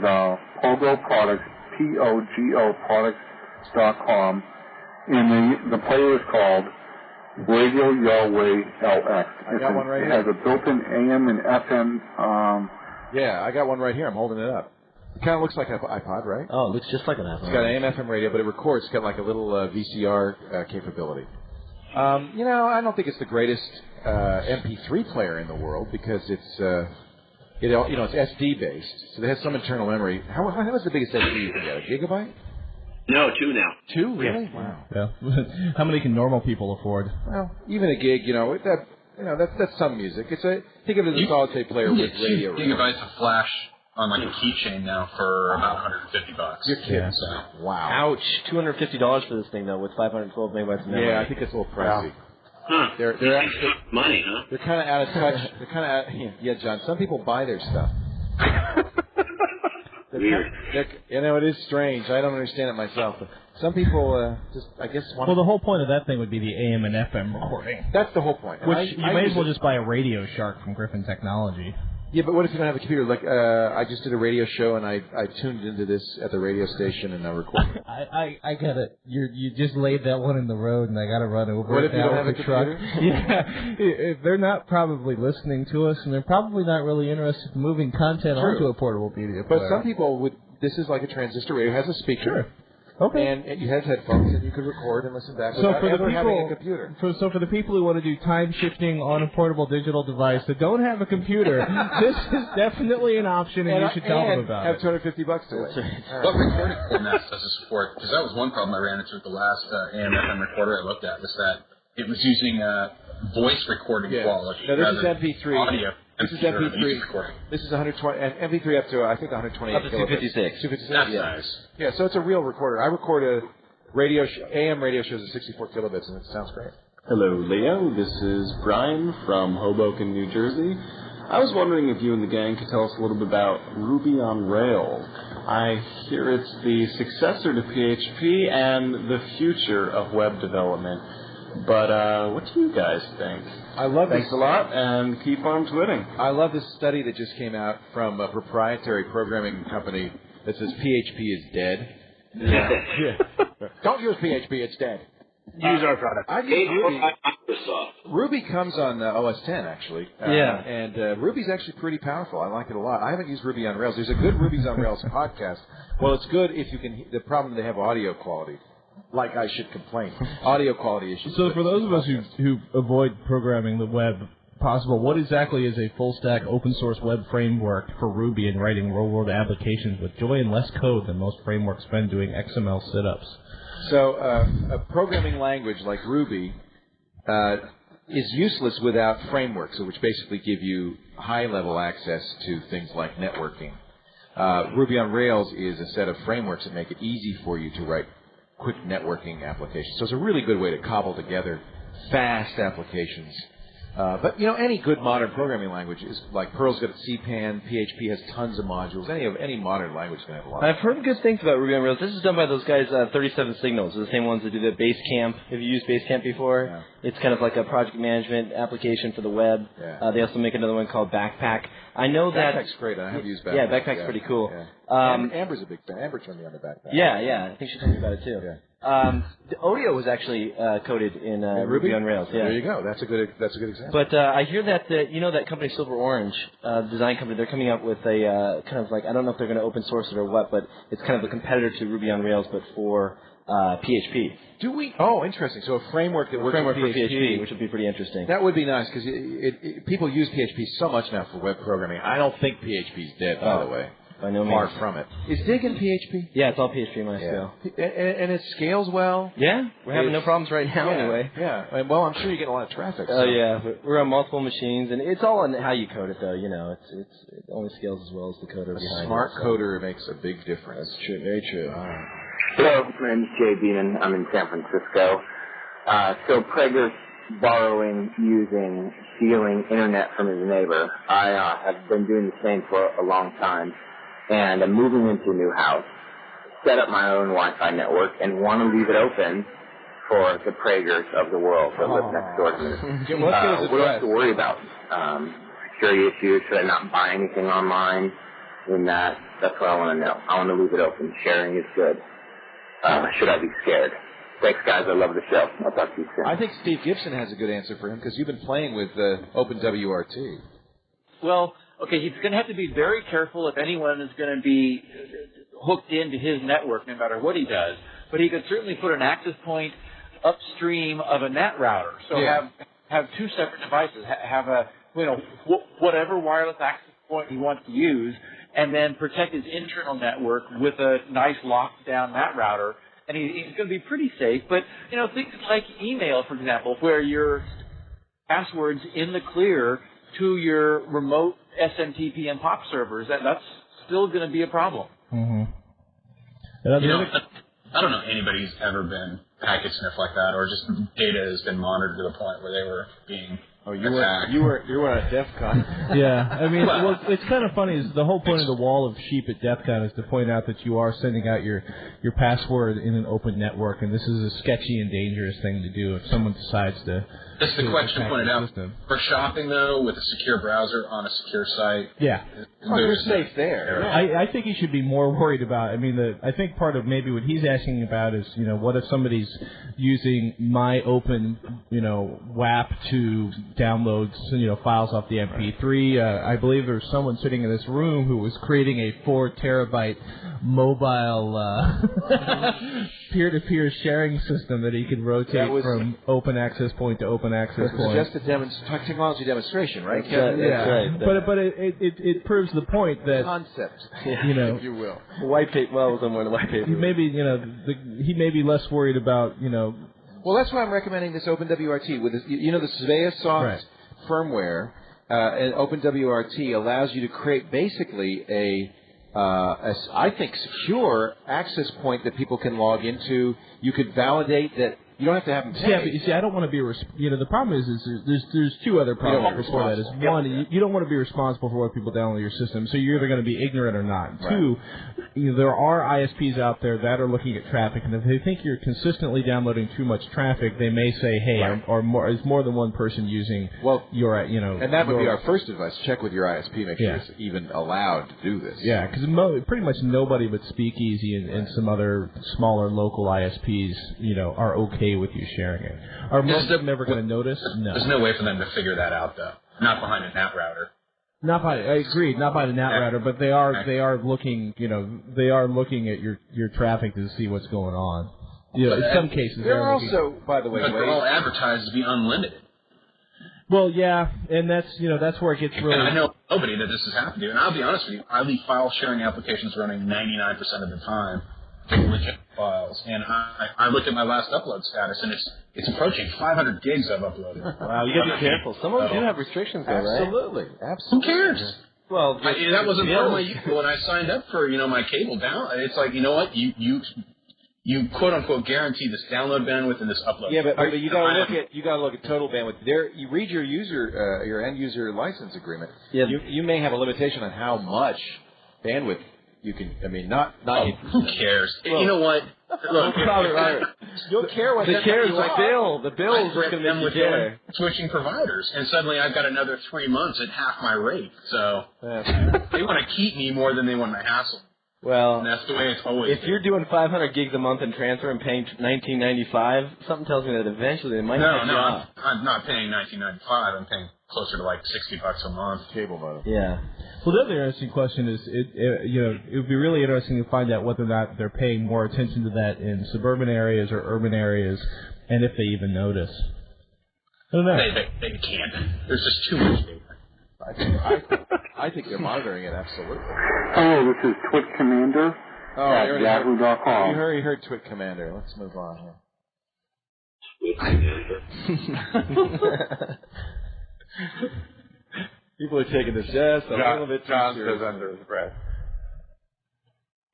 [SPEAKER 10] Pogo Products, P-O-G-O Products.com, and the player is called Radio Yahweh LX.
[SPEAKER 1] I got one right here.
[SPEAKER 10] It has a built-in AM and FM.
[SPEAKER 1] Yeah, I got one right here. I'm holding it up. It kind of looks like an iPod, right?
[SPEAKER 6] Oh, it looks just like an iPod.
[SPEAKER 1] It's got an AM/FM radio, but it records. It's got like a little VCR capability. I don't think it's the greatest MP3 player in the world because it's It's SD based, so they have some internal memory. How is the biggest SD you can get? A gigabyte?
[SPEAKER 4] No, 2 now.
[SPEAKER 1] 2? Really?
[SPEAKER 3] Yeah.
[SPEAKER 1] Wow.
[SPEAKER 3] Yeah. How many can normal people afford?
[SPEAKER 1] Well, even a gig, that's some music. Think of it as a solid state player with radio.
[SPEAKER 7] Gigabytes of flash on like a keychain now for about $150.
[SPEAKER 1] You're kidding.
[SPEAKER 3] Yeah.
[SPEAKER 1] So. Wow.
[SPEAKER 6] Ouch! $250 for this thing though, with 512 megabytes of memory.
[SPEAKER 1] Yeah, I think it's a little pricey.
[SPEAKER 4] Huh.
[SPEAKER 1] They're actually
[SPEAKER 4] money, huh?
[SPEAKER 1] They're kind of out of touch. They're kind of yeah, John. Some people buy their stuff.
[SPEAKER 4] Weird.
[SPEAKER 1] It is strange. I don't understand it myself. But some people just, I guess, want.
[SPEAKER 3] Well, the whole point of that thing would be the AM and FM recording.
[SPEAKER 1] That's the whole point.
[SPEAKER 3] Which you may as well just buy a Radio Shark from Griffin Technology.
[SPEAKER 1] Yeah, but what if you don't have a computer? Like, I just did a radio show and I tuned into this at the radio station and I recorded.
[SPEAKER 3] I got it. You just laid that one in the road and I got to run over
[SPEAKER 1] what
[SPEAKER 3] it
[SPEAKER 1] if you
[SPEAKER 3] now
[SPEAKER 1] don't have
[SPEAKER 3] with
[SPEAKER 1] a
[SPEAKER 3] the truck.
[SPEAKER 1] computer?
[SPEAKER 3] Yeah, they're not probably listening to us and they're probably not really interested in moving content onto a portable media player.
[SPEAKER 1] But some people would. This is like a transistor radio. It has a speaker.
[SPEAKER 3] Sure. Okay.
[SPEAKER 1] And you have headphones, and you could record and listen back without ever having a computer.
[SPEAKER 3] So for the people who want to do time shifting on a portable digital device that don't have a computer, this is definitely an option, and you should tell them about
[SPEAKER 1] have
[SPEAKER 3] it.
[SPEAKER 1] $250 to wait.
[SPEAKER 7] What recording formats does it support? Because that was one problem I ran into with the last AM/FM recorder I looked at, was that it was using voice recording quality.
[SPEAKER 1] No, this is MP3.
[SPEAKER 7] Audio.
[SPEAKER 1] This is MP3. This is 120 and MP3 up to I think 128
[SPEAKER 6] up to 256.
[SPEAKER 1] 256.
[SPEAKER 7] That's
[SPEAKER 1] yeah.
[SPEAKER 7] nice.
[SPEAKER 1] Yeah, so it's a real recorder. I record a AM radio shows at 64 kilobits, and it sounds great.
[SPEAKER 11] Hello, Leo. This is Brian from Hoboken, New Jersey. I was wondering if you and the gang could tell us a little bit about Ruby on Rails. I hear it's the successor to PHP and the future of web development. But what do you guys think?
[SPEAKER 1] I love
[SPEAKER 11] Thanks a lot, and keep on twitting.
[SPEAKER 1] I love this study that just came out from a proprietary programming company that says PHP is dead. Yeah. Don't use PHP; it's dead.
[SPEAKER 4] Use our product.
[SPEAKER 1] I use Ruby.
[SPEAKER 4] Microsoft.
[SPEAKER 1] Ruby comes on OS 10, actually. And Ruby's actually pretty powerful. I like it a lot. I haven't used Ruby on Rails. There's a good Ruby's on Rails podcast. Well, it's good if you can. The problem, they have audio quality. Like I should complain. Audio quality issues.
[SPEAKER 3] So for those of us who avoid programming the web possible, what exactly is a full-stack open-source web framework for Ruby and writing real-world applications with joy and less code than most frameworks spend doing XML sit-ups?
[SPEAKER 1] So a programming language like Ruby is useless without frameworks, which basically give you high-level access to things like networking. Ruby on Rails is a set of frameworks that make it easy for you to write quick networking applications. So it's a really good way to cobble together fast applications. But, any good modern programming language is like Perl's got CPAN, PHP has tons of modules. Any modern language is going to have a lot.
[SPEAKER 6] I've heard good things about Ruby on Rails. This is done by those guys, 37 Signals. They're the same ones that do the Basecamp. Have you used Basecamp before?
[SPEAKER 1] Yeah.
[SPEAKER 6] It's kind of like a project management application for the web.
[SPEAKER 1] Yeah.
[SPEAKER 6] They also make another one called Backpack. I know that...
[SPEAKER 1] Backpack's great. I have used Backpack.
[SPEAKER 6] Yeah, Backpack's pretty cool.
[SPEAKER 1] Yeah. Amber's a big fan. Amber turned me on to Backpack.
[SPEAKER 6] Yeah. I think she told me about it, too.
[SPEAKER 1] Yeah.
[SPEAKER 6] The Odeo was actually coded in Ruby on Rails. Yeah.
[SPEAKER 1] There you go. That's a good example.
[SPEAKER 6] But I hear that that company Silver Orange, design company, they're coming out with a kind of like, I don't know if they're going to open source it or what, but it's kind of a competitor to Ruby on Rails, but for PHP.
[SPEAKER 1] Do we? Oh, interesting. So a framework that works
[SPEAKER 6] for
[SPEAKER 1] PHP,
[SPEAKER 6] PHP, which would be pretty interesting.
[SPEAKER 1] That would be nice because people use PHP so much now for web programming. I don't think PHP's dead, by the way.
[SPEAKER 6] By no means.
[SPEAKER 1] Far from it. Is Dig in PHP?
[SPEAKER 6] Yeah, it's all PHP MySQL.
[SPEAKER 1] And it scales well?
[SPEAKER 6] Yeah, we're having no problems right now anyway.
[SPEAKER 1] Yeah, and, well, I'm sure you get a lot of traffic.
[SPEAKER 6] Oh, yeah, we're on multiple machines, and it's all on how you code it, though. It only scales as well as the coder behind it.
[SPEAKER 1] A smart coder makes a big difference.
[SPEAKER 6] That's true, very true.
[SPEAKER 12] Hello, my name is Jay Beaman. I'm in San Francisco. So Prager's borrowing, using, stealing internet from his neighbor. I have been doing the same for a long time. And I'm moving into a new house, set up my own Wi-Fi network, and want to leave it open for the Pragers of the world that live next door to me. What do I have to worry about? Security issues? Should I not buy anything online? That's what I want to know. I want to leave it open. Sharing is good. Should I be scared? Thanks, guys. I love the show. I'll talk to you soon.
[SPEAKER 1] I think Steve Gibson has a good answer for him because you've been playing with OpenWRT.
[SPEAKER 5] Well, okay, he's going to have to be very careful if anyone is going to be hooked into his network, no matter what he does. But he could certainly put an access point upstream of a NAT router. So have two separate devices. Have a whatever wireless access point he wants to use, and then protect his internal network with a nice locked down NAT router. And he's going to be pretty safe. But, things like email, for example, where your passwords in the clear to your remote SMTP and POP servers, that's still going to be a problem.
[SPEAKER 3] Mm-hmm.
[SPEAKER 7] I don't know anybody who's ever been packet sniffed like that, or just data has been monitored to the point where they were being attacked.
[SPEAKER 1] You were at DEF CON.
[SPEAKER 3] Yeah, I mean, well, it's kind of funny. Is the whole point of the wall of sheep at DEF CON is to point out that you are sending out your password in an open network, and this is a sketchy and dangerous thing to do if someone decides to.
[SPEAKER 7] That's the question pointed out. For shopping, though, with a secure browser on a secure site,
[SPEAKER 1] you're safe there.
[SPEAKER 3] Yeah. I think you should be more worried about. I mean, I think part of maybe what he's asking about is, what if somebody's using my open, WAP to download, files off the MP3. I believe there was someone sitting in this room who was creating a 4 terabyte mobile peer-to-peer sharing system that he could rotate from open access point to open access point.
[SPEAKER 1] Just a technology demonstration, right?
[SPEAKER 3] That's right. But it proves the point that
[SPEAKER 1] concept,
[SPEAKER 3] if
[SPEAKER 1] you will.
[SPEAKER 6] White paper. Well, it was on the white paper.
[SPEAKER 3] Maybe he may be less worried about
[SPEAKER 1] Well, that's why I'm recommending this OpenWRT with this, the SveaSoft firmware. And OpenWRT allows you to create basically I think, secure access point that people can log into. You could validate that. You don't have to have them pay.
[SPEAKER 3] Yeah, but you see, I don't want to be the problem is there's two other problems before that. Is one, you don't want to be responsible for what people download your system, so you're either going to be ignorant or not. Right. Two, there are ISPs out there that are looking at traffic, and if they think you're consistently downloading too much traffic, they may say, hey, is more than one person using your,
[SPEAKER 1] And that would be our first advice. Check with your ISP, make sure it's even allowed to do this.
[SPEAKER 3] Yeah, because pretty much nobody but Speakeasy and some other smaller local ISPs, are okay with you sharing it. Are most of them never going to notice? No.
[SPEAKER 7] There's no way for them to figure that out, though. Not behind a NAT router.
[SPEAKER 3] I agree, not by the NAT router, but they are looking, they are looking at your traffic to see what's going on. In some cases,
[SPEAKER 1] they're also, by the way,
[SPEAKER 7] but they're all advertised to be unlimited.
[SPEAKER 3] Well, yeah, and that's where it gets really.
[SPEAKER 7] And I know nobody that this has happened to, and I'll be honest with you, I leave file sharing applications running 99% of the time. Legit files, and I looked at my last upload status, and it's approaching 500 gigs I've uploaded.
[SPEAKER 6] Wow, you got to be careful. Some of them do have restrictions, though, right?
[SPEAKER 1] Absolutely.
[SPEAKER 7] Who cares?
[SPEAKER 6] Well,
[SPEAKER 7] that wasn't part of my use when I signed up for my cable down. It's like, you know what, you quote unquote guarantee this download bandwidth and this upload.
[SPEAKER 1] Yeah, but you got to look at total bandwidth. There, you read your end user license agreement.
[SPEAKER 6] Yeah.
[SPEAKER 1] You may have a limitation on how much bandwidth. You can,
[SPEAKER 7] who cares? Well, you know what? Look,
[SPEAKER 1] you'll care what
[SPEAKER 6] the care is the bill. The bill is going to make you care.
[SPEAKER 7] Switching providers, and suddenly I've got another 3 months at half my rate. So they want to keep me more than they want to hassle.
[SPEAKER 6] Well,
[SPEAKER 7] and that's the way it's always.
[SPEAKER 6] If you're doing 500 gigs a month in transfer and paying $19.95, something tells me that eventually they might.
[SPEAKER 7] I'm not paying $19.95. I'm paying closer to like $60 a month.
[SPEAKER 1] Cable modem.
[SPEAKER 3] Yeah. Well, the other interesting question is, it would be really interesting to find out whether or not they're paying more attention to that in suburban areas or urban areas, and if they even notice. I don't know.
[SPEAKER 7] They can't. There's just too much data.
[SPEAKER 1] I think they're monitoring it, absolutely.
[SPEAKER 10] Hello, this is TWiT Commander at Yahoo.com.
[SPEAKER 1] You already heard TWiT Commander. Let's move on here.
[SPEAKER 4] TWiT Commander.
[SPEAKER 1] People are taking this just a little bit too seriously.
[SPEAKER 10] Under his breath.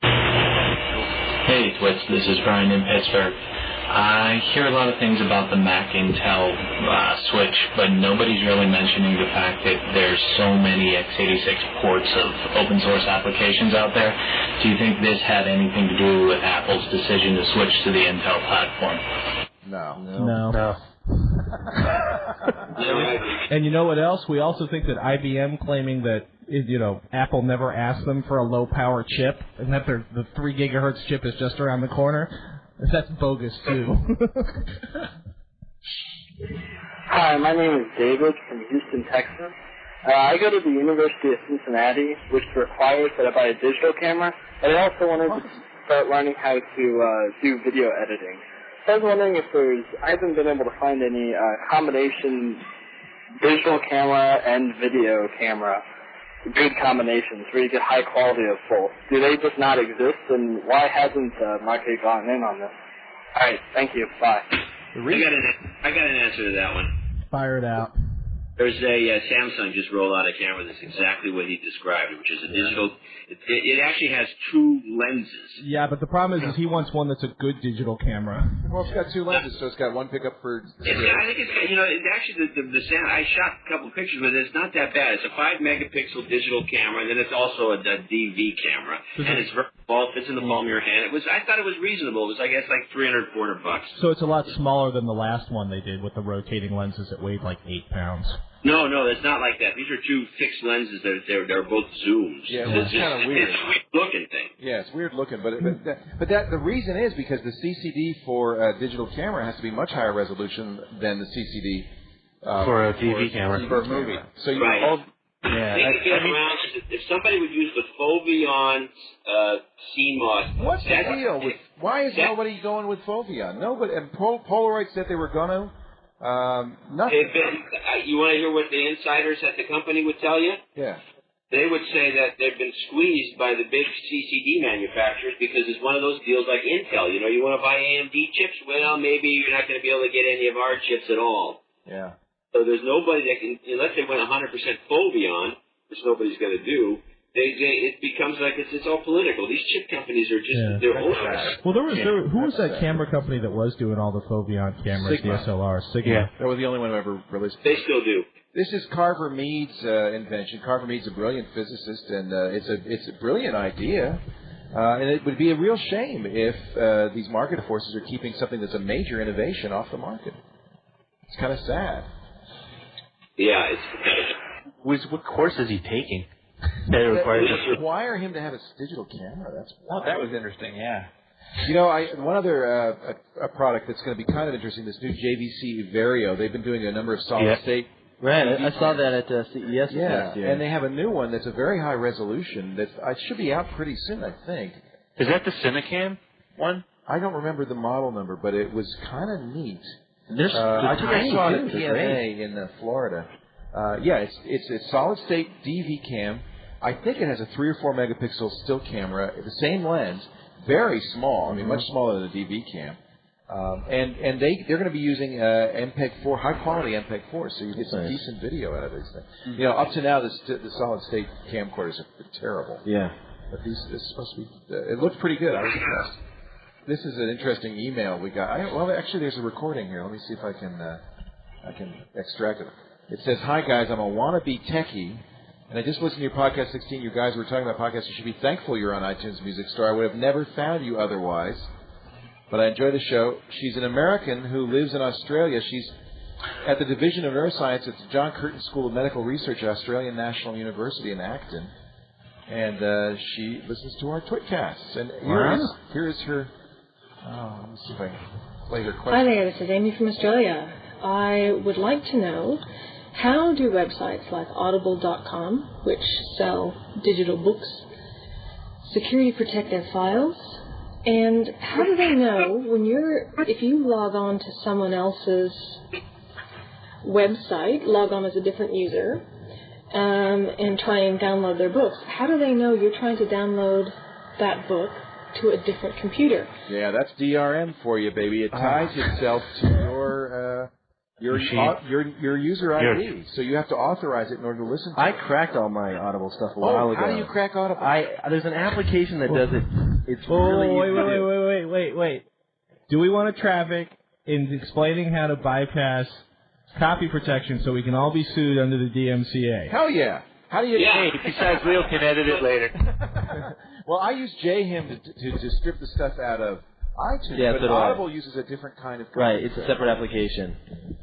[SPEAKER 13] Hey, TWiT, this is Brian in Pittsburgh. I hear a lot of things about the Mac Intel switch, but nobody's really mentioning the fact that there's so many x86 ports of open source applications out there. Do you think this had anything to do with Apple's decision to switch to the Intel platform?
[SPEAKER 3] No. And you know what else? We also think that IBM claiming that Apple never asked them for a low power chip, and that the 3 gigahertz chip is just around the corner. That's bogus too.
[SPEAKER 14] Hi, my name is David from Houston, Texas. I go to the University of Cincinnati, which requires that I buy a digital camera, but I also wanted to start learning how to do video editing. So I was wondering if I haven't been able to find any combination digital camera and video camera good combinations where you get high quality of full. Do they just not exist, and why hasn't the market gotten in on this? All right, thank you. Bye.
[SPEAKER 4] I got an answer to that one.
[SPEAKER 3] Fire it out.
[SPEAKER 4] There's a Samsung just rolled out a camera that's exactly what he described, which is a digital. It actually has two lenses.
[SPEAKER 3] Yeah, but the problem is he wants one that's a good digital camera.
[SPEAKER 1] Well, it's got two lenses, so it's got one pickup for.
[SPEAKER 4] I think it's actually the sound. I shot a couple of pictures with it. It's not that bad. It's a 5-megapixel digital camera, and then it's also a DV camera, and it's very small. Fits in the palm of your hand. I thought it was reasonable. It was I guess like $300, $400.
[SPEAKER 3] So it's a lot smaller than the last one they did with the rotating lenses that weighed like 8 pounds.
[SPEAKER 4] No, it's not like that. These are two fixed lenses. They're both zooms.
[SPEAKER 1] Yeah, it's kind of weird.
[SPEAKER 4] It's a weird looking thing.
[SPEAKER 1] Yeah, it's weird looking, but the reason is because the CCD for a digital camera has to be much higher resolution than the CCD
[SPEAKER 2] for a TV camera
[SPEAKER 1] for a movie. So you
[SPEAKER 4] right. If somebody would use the Foveon CMOS,
[SPEAKER 1] what's the deal with? Why is nobody going with Foveon? Nobody. And Polaroid said they were going to. Nothing.
[SPEAKER 4] You want to hear what the insiders at the company would tell you?
[SPEAKER 1] Yeah.
[SPEAKER 4] They would say that they've been squeezed by the big CCD manufacturers because it's one of those deals like Intel. You want to buy AMD chips? Well, maybe you're not going to be able to get any of our chips at all.
[SPEAKER 1] Yeah.
[SPEAKER 4] So there's nobody that can, unless they went 100% Foveon, which nobody's going to do. It becomes like it's all political. These chip companies are just they're over.
[SPEAKER 3] Well, who was that camera company that was doing all the Foveon cameras, DSLR? Sigma.
[SPEAKER 1] Yeah, that was the only one who ever released.
[SPEAKER 4] They still do.
[SPEAKER 1] This is Carver Mead's invention. Carver Mead's a brilliant physicist, and it's a brilliant idea. And it would be a real shame if these market forces are keeping something that's a major innovation off the market. It's kind of sad.
[SPEAKER 4] Yeah, it's.
[SPEAKER 2] What course is he taking?
[SPEAKER 1] They require him to have a digital camera.
[SPEAKER 5] That was interesting. Yeah.
[SPEAKER 1] One other a product that's going to be kind of interesting. This new JVC Vario. They've been doing a number of solid state.
[SPEAKER 6] Right, I saw that at CES.
[SPEAKER 1] Yeah, and they have a new one that's a very high resolution. That should be out pretty soon, I think.
[SPEAKER 2] Is that the Cinecam one?
[SPEAKER 1] I don't remember the model number, but it was kind of neat.
[SPEAKER 6] I
[SPEAKER 1] think I saw it at PMA in Florida. It's a solid state DV cam. I think it has a 3 or 4 megapixel still camera, the same lens, very small. I mean, much smaller than a DV cam. And they're going to be using MPEG-4, high quality MPEG-4, so you get some decent video out of these things. Up to now, the solid state camcorders are terrible.
[SPEAKER 6] Yeah.
[SPEAKER 1] But this is supposed to be. It looked pretty good. I was impressed. This is an interesting email we got. Actually, there's a recording here. Let me see if I can extract it. It says, "Hi guys, I'm a wannabe techie, and I just listened to your podcast 16. You guys were talking about podcasts. You should be thankful you're on iTunes Music Store. I would have never found you otherwise. But I enjoy the show. She's an American who lives in Australia. She's at the Division of Neuroscience at the John Curtin School of Medical Research at Australian National University in Acton. And she listens to our TWiTcasts. And here is her. Let me see if I can play her question.
[SPEAKER 15] Hi there, this is Amy from Australia. I would like to know, how do websites like Audible.com, which sell digital books, security protect their files? And how do they know if you log on to someone else's website, log on as a different user, and try and download their books, how do they know you're trying to download that book to a different computer?
[SPEAKER 1] Yeah, that's DRM for you, baby. It ties itself to your user ID, so you have to authorize it in order to listen to it.
[SPEAKER 6] I cracked all my Audible stuff a while ago.
[SPEAKER 1] How do you crack Audible?
[SPEAKER 6] There's an application that does it. It's
[SPEAKER 3] really
[SPEAKER 6] easy.
[SPEAKER 3] Wait. Do we want to traffic in explaining how to bypass copy protection so we can all be sued under the DMCA?
[SPEAKER 1] Hell yeah. How do you...
[SPEAKER 2] Hey, besides, Leo can edit it later.
[SPEAKER 1] Well, I use JHIM to strip the stuff out of iTunes, but Audible uses a different kind of...
[SPEAKER 6] Right, it's a separate application.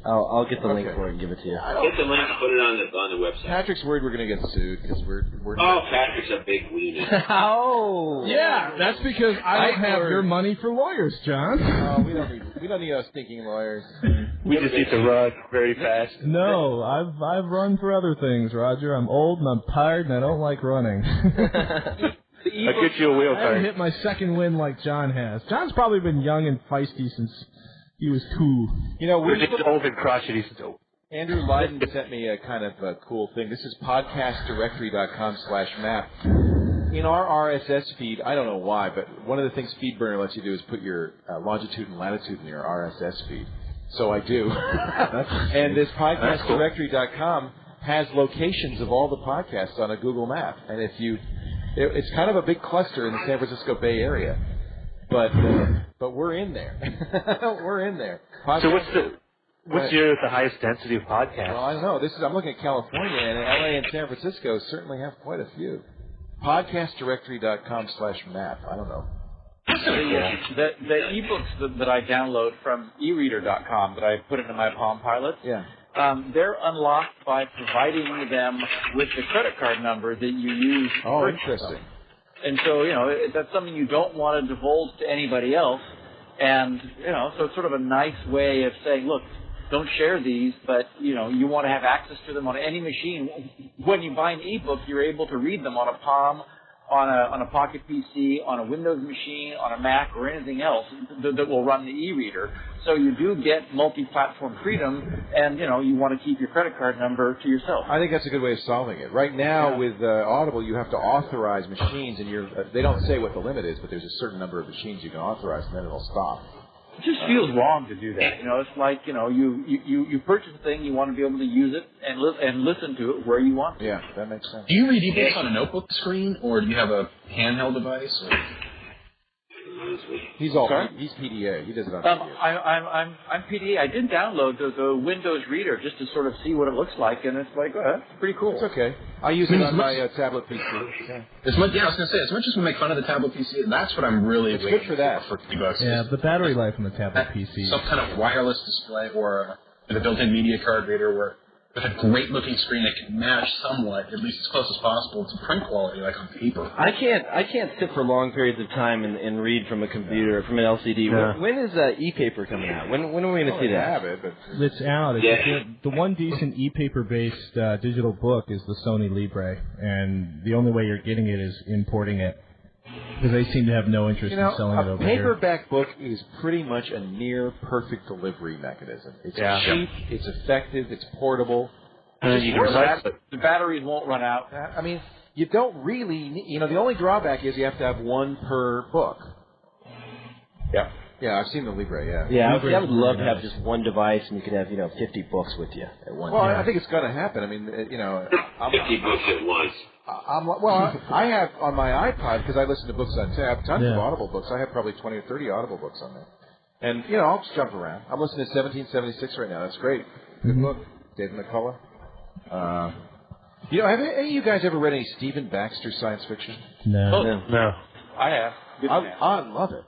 [SPEAKER 6] I'll get the link for it and give it to you.
[SPEAKER 4] Get the link and put it on the website.
[SPEAKER 1] Patrick's worried we're going to get sued because we're
[SPEAKER 4] Patrick's a big weenie.
[SPEAKER 3] Oh! Yeah, that's because I don't have your money for lawyers, John.
[SPEAKER 1] Oh, we don't need us stinking lawyers.
[SPEAKER 2] We just need to run very fast.
[SPEAKER 3] No, I've run for other things, Roger. I'm old and I'm tired and I don't like running.
[SPEAKER 2] I'll get you a wheel
[SPEAKER 3] I haven't hit my second win like John has. John's probably been young and feisty since he was 2.
[SPEAKER 2] We're just old and crotchety since
[SPEAKER 1] Andrew Lyden sent me a kind of a cool thing. This is podcastdirectory.com/map. In our RSS feed, I don't know why, but one of the things FeedBurner lets you do is put your longitude and latitude in your RSS feed. So I do. And this podcastdirectory.com has locations of all the podcasts on a Google map. And it's kind of a big cluster in the San Francisco Bay Area. But we're in there. We're in there.
[SPEAKER 2] So what's the highest density of podcasts?
[SPEAKER 1] Well, I don't know. I'm looking at California, and LA and San Francisco certainly have quite a few. Podcastdirectory.com/map. I don't know.
[SPEAKER 5] The ebooks that I download from eReader.com that I put into my Palm Pilot, they're unlocked by providing them with the credit card number that you use.
[SPEAKER 1] Oh, interesting.
[SPEAKER 5] And so, that's something you don't want to divulge to anybody else. And, so it's sort of a nice way of saying, look, don't share these, but, you want to have access to them on any machine. When you buy an ebook, you're able to read them on a Palm, on a Pocket PC, on a Windows machine, on a Mac, or anything else that will run the e-reader. So you do get multi-platform freedom, and, you want to keep your credit card number to yourself.
[SPEAKER 1] I think that's a good way of solving it. Right now, with Audible, you have to authorize machines, and they don't say what the limit is, but there's a certain number of machines you can authorize, and then it'll stop.
[SPEAKER 5] It just feels wrong to do that. It's like, you purchase a thing, you want to be able to use it and listen to it where you want to.
[SPEAKER 1] Yeah, that makes sense.
[SPEAKER 7] Do you read ebooks on a notebook screen, or do you have a handheld device? Or?
[SPEAKER 1] He's PDA. He does it on PDA.
[SPEAKER 5] I'm PDA. I did download the Windows Reader just to sort of see what it looks like, and it's like, that's pretty cool.
[SPEAKER 1] It's okay. I use it on my tablet PC.
[SPEAKER 7] I was going to say, as much as we make fun of the tablet PC, that's what I'm really
[SPEAKER 1] good for that.
[SPEAKER 7] For $50.
[SPEAKER 3] Yeah, the battery life on the tablet PC.
[SPEAKER 7] Some kind of wireless display or a built-in media card reader with a great-looking screen that can match somewhat, at least as close as possible, to print quality, like on paper.
[SPEAKER 6] I can't sit for long periods of time and read from a computer, from an LCD. Yeah. When is e-paper coming out? When are we going to see that?
[SPEAKER 1] Have it, but
[SPEAKER 3] it's out. The one decent e-paper-based digital book is the Sony Libre, and the only way you're getting it is importing it. Because they seem to have no interest in selling it over here.
[SPEAKER 1] A paperback book is pretty much a near-perfect delivery mechanism. It's cheap, it's effective, it's portable.
[SPEAKER 5] And you can the batteries won't run out.
[SPEAKER 1] I mean, you don't really need, the only drawback is you have to have one per book.
[SPEAKER 5] Yeah.
[SPEAKER 1] Yeah, I've seen the Libre, yeah.
[SPEAKER 6] Yeah, I would love to have just one device and you could have, 50 books with you at one time.
[SPEAKER 1] Well, I think it's going to happen. I mean,
[SPEAKER 4] 50 books at once.
[SPEAKER 1] I have on my iPod, because I listen to books on tab, tons of Audible books. I have probably 20 or 30 Audible books on there. And, I'll just jump around. I'm listening to 1776 right now. That's great. Good book. David McCullough. Have any of you guys ever read any Stephen Baxter science fiction?
[SPEAKER 3] No.
[SPEAKER 2] No.
[SPEAKER 5] I have.
[SPEAKER 1] I love it.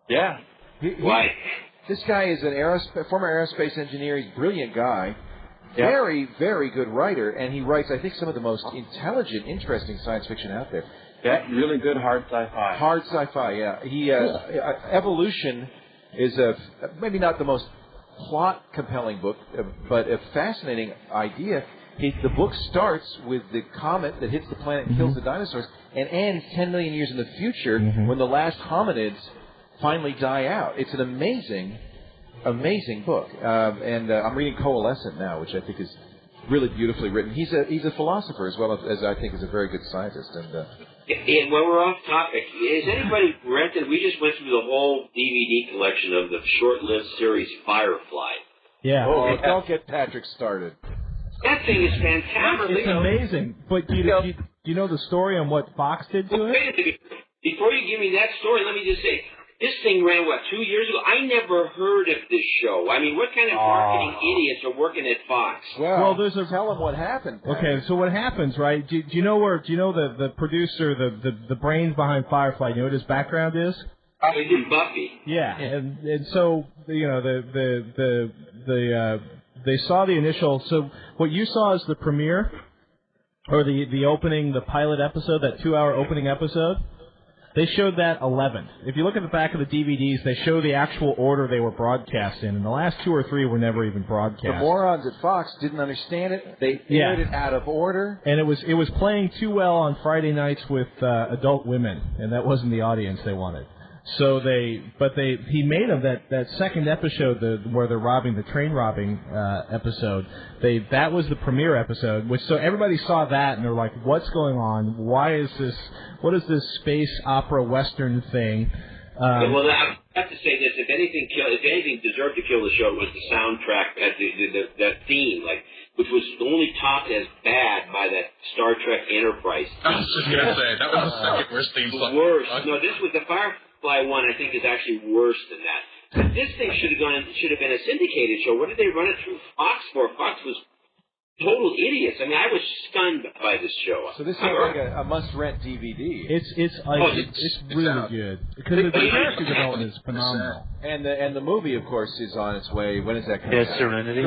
[SPEAKER 5] Yeah.
[SPEAKER 4] Why?
[SPEAKER 1] This guy is an former aerospace engineer. He's a brilliant guy. Very, very good writer, and he writes, I think, some of the most intelligent, interesting science fiction out there.
[SPEAKER 5] Yeah, really good hard sci-fi.
[SPEAKER 1] Hard sci-fi, yeah. Evolution is maybe not the most plot-compelling book, but a fascinating idea. The book starts with the comet that hits the planet and kills the dinosaurs, and ends 10 million years in the future when the last hominids finally die out. It's an amazing book, and I'm reading Coalescent now, which I think is really beautifully written. He's a philosopher as well as I think is a very good scientist. And
[SPEAKER 4] while we're off topic, has anybody rented? We just went through the whole DVD collection of the short-lived series Firefly.
[SPEAKER 3] Yeah.
[SPEAKER 1] Don't get Patrick started.
[SPEAKER 4] That thing is fantastic.
[SPEAKER 3] It's amazing. But do you know the story on what Fox did to it?
[SPEAKER 4] Wait a minute. Before you give me that story, let me just say. This thing ran, 2 years ago? I never heard of this show. I mean, what kind of marketing idiots are working at Fox?
[SPEAKER 1] Well, tell them what happened.
[SPEAKER 3] Okay, so what happens, right? Do you know the producer, the brains behind Firefly? You know what his background is?
[SPEAKER 4] He did Buffy.
[SPEAKER 3] Yeah, and so they saw the initial. So what you saw is the premiere, or the opening, the pilot episode, that 2-hour opening episode. They showed that 11th. If you look at the back of the DVDs, they show the actual order they were broadcast in, and the last 2 or 3 were never even broadcast.
[SPEAKER 1] The morons at Fox didn't understand it. They aired it out of order.
[SPEAKER 3] And it was playing too well on Friday nights with adult women, and that wasn't the audience they wanted. So he made them that second episode where they're robbing the train robbing episode. That was the premiere episode, so everybody saw that and they're like, "What's going on? Why is this? What is this space opera western thing?"
[SPEAKER 4] Well, I have to say this: if anything deserved to kill the show, it was the soundtrack, that theme, which was only topped as bad by that Star Trek Enterprise.
[SPEAKER 7] I was just gonna say that was the second worst theme song.
[SPEAKER 4] Worse. No, this was the Firefly one. I think is actually worse than that. But this thing should have been a syndicated show. What did they run it through Fox for? Fox was total idiots. I mean, I was stunned by this show.
[SPEAKER 1] So this sounds like a must-rent DVD.
[SPEAKER 3] It's really good because the character development is phenomenal.
[SPEAKER 1] And the movie, of course, is on its way. When is that coming out?
[SPEAKER 2] Serenity.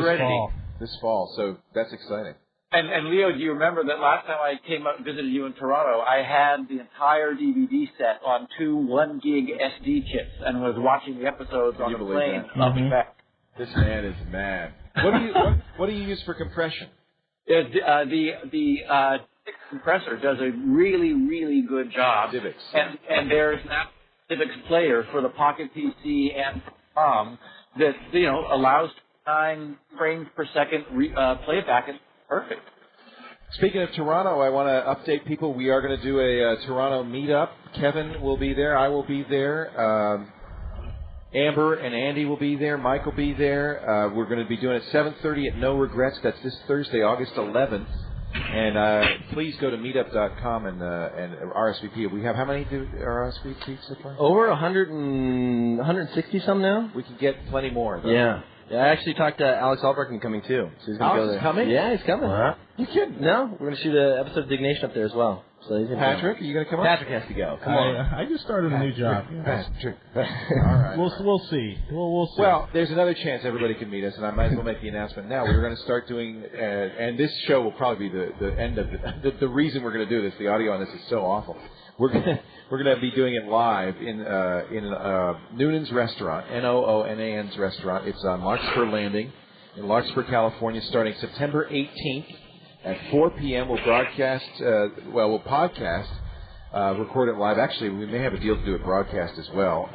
[SPEAKER 1] This fall. So that's exciting.
[SPEAKER 5] And Leo, do you remember that last time I came up and visited you in Toronto, I had the entire DVD set on 2 1-gig SD chips and was watching the episodes on the plane up and back.
[SPEAKER 1] This man is mad. What do you use for compression?
[SPEAKER 5] The compressor does a really, really good job.
[SPEAKER 1] Civics.
[SPEAKER 5] And there's that Civics player for the Pocket PC and that allows 9 frames per second playback. It's perfect.
[SPEAKER 1] Speaking of Toronto, I want to update people. We are going to do a Toronto meetup. Kevin will be there. I will be there. Amber and Andy will be there. Mike will be there. We're going to be doing it 7:30 at No Regrets. That's this Thursday, August 11th. And please go to meetup.com and RSVP. We have how many RSVP so far?
[SPEAKER 6] Over 160 some now.
[SPEAKER 1] We can get plenty more, though.
[SPEAKER 6] Yeah. I actually talked to Alex Albrecht coming too. So he's going to go there.
[SPEAKER 1] Is coming?
[SPEAKER 6] Yeah, he's coming.
[SPEAKER 1] You kidding?
[SPEAKER 6] No, we're going to shoot an episode of Dignation up there as well. So he's
[SPEAKER 1] Patrick, are you going to come up?
[SPEAKER 6] Patrick has to go. Come on.
[SPEAKER 3] I just started a new job.
[SPEAKER 1] Patrick. All right.
[SPEAKER 3] We'll see. We'll see.
[SPEAKER 1] Well, there's another chance everybody can meet us, and I might as well make the announcement now. We're going to start doing, and this show will probably be the end of the reason we're going to do this. The audio on this is so awful. We're going to be doing it live in Noonan's restaurant, Noonan's restaurant. It's on Larkspur Landing in Larkspur, California, starting September 18th at 4 p.m. We'll broadcast. We'll podcast, record it live. Actually, we may have a deal to do a broadcast as well.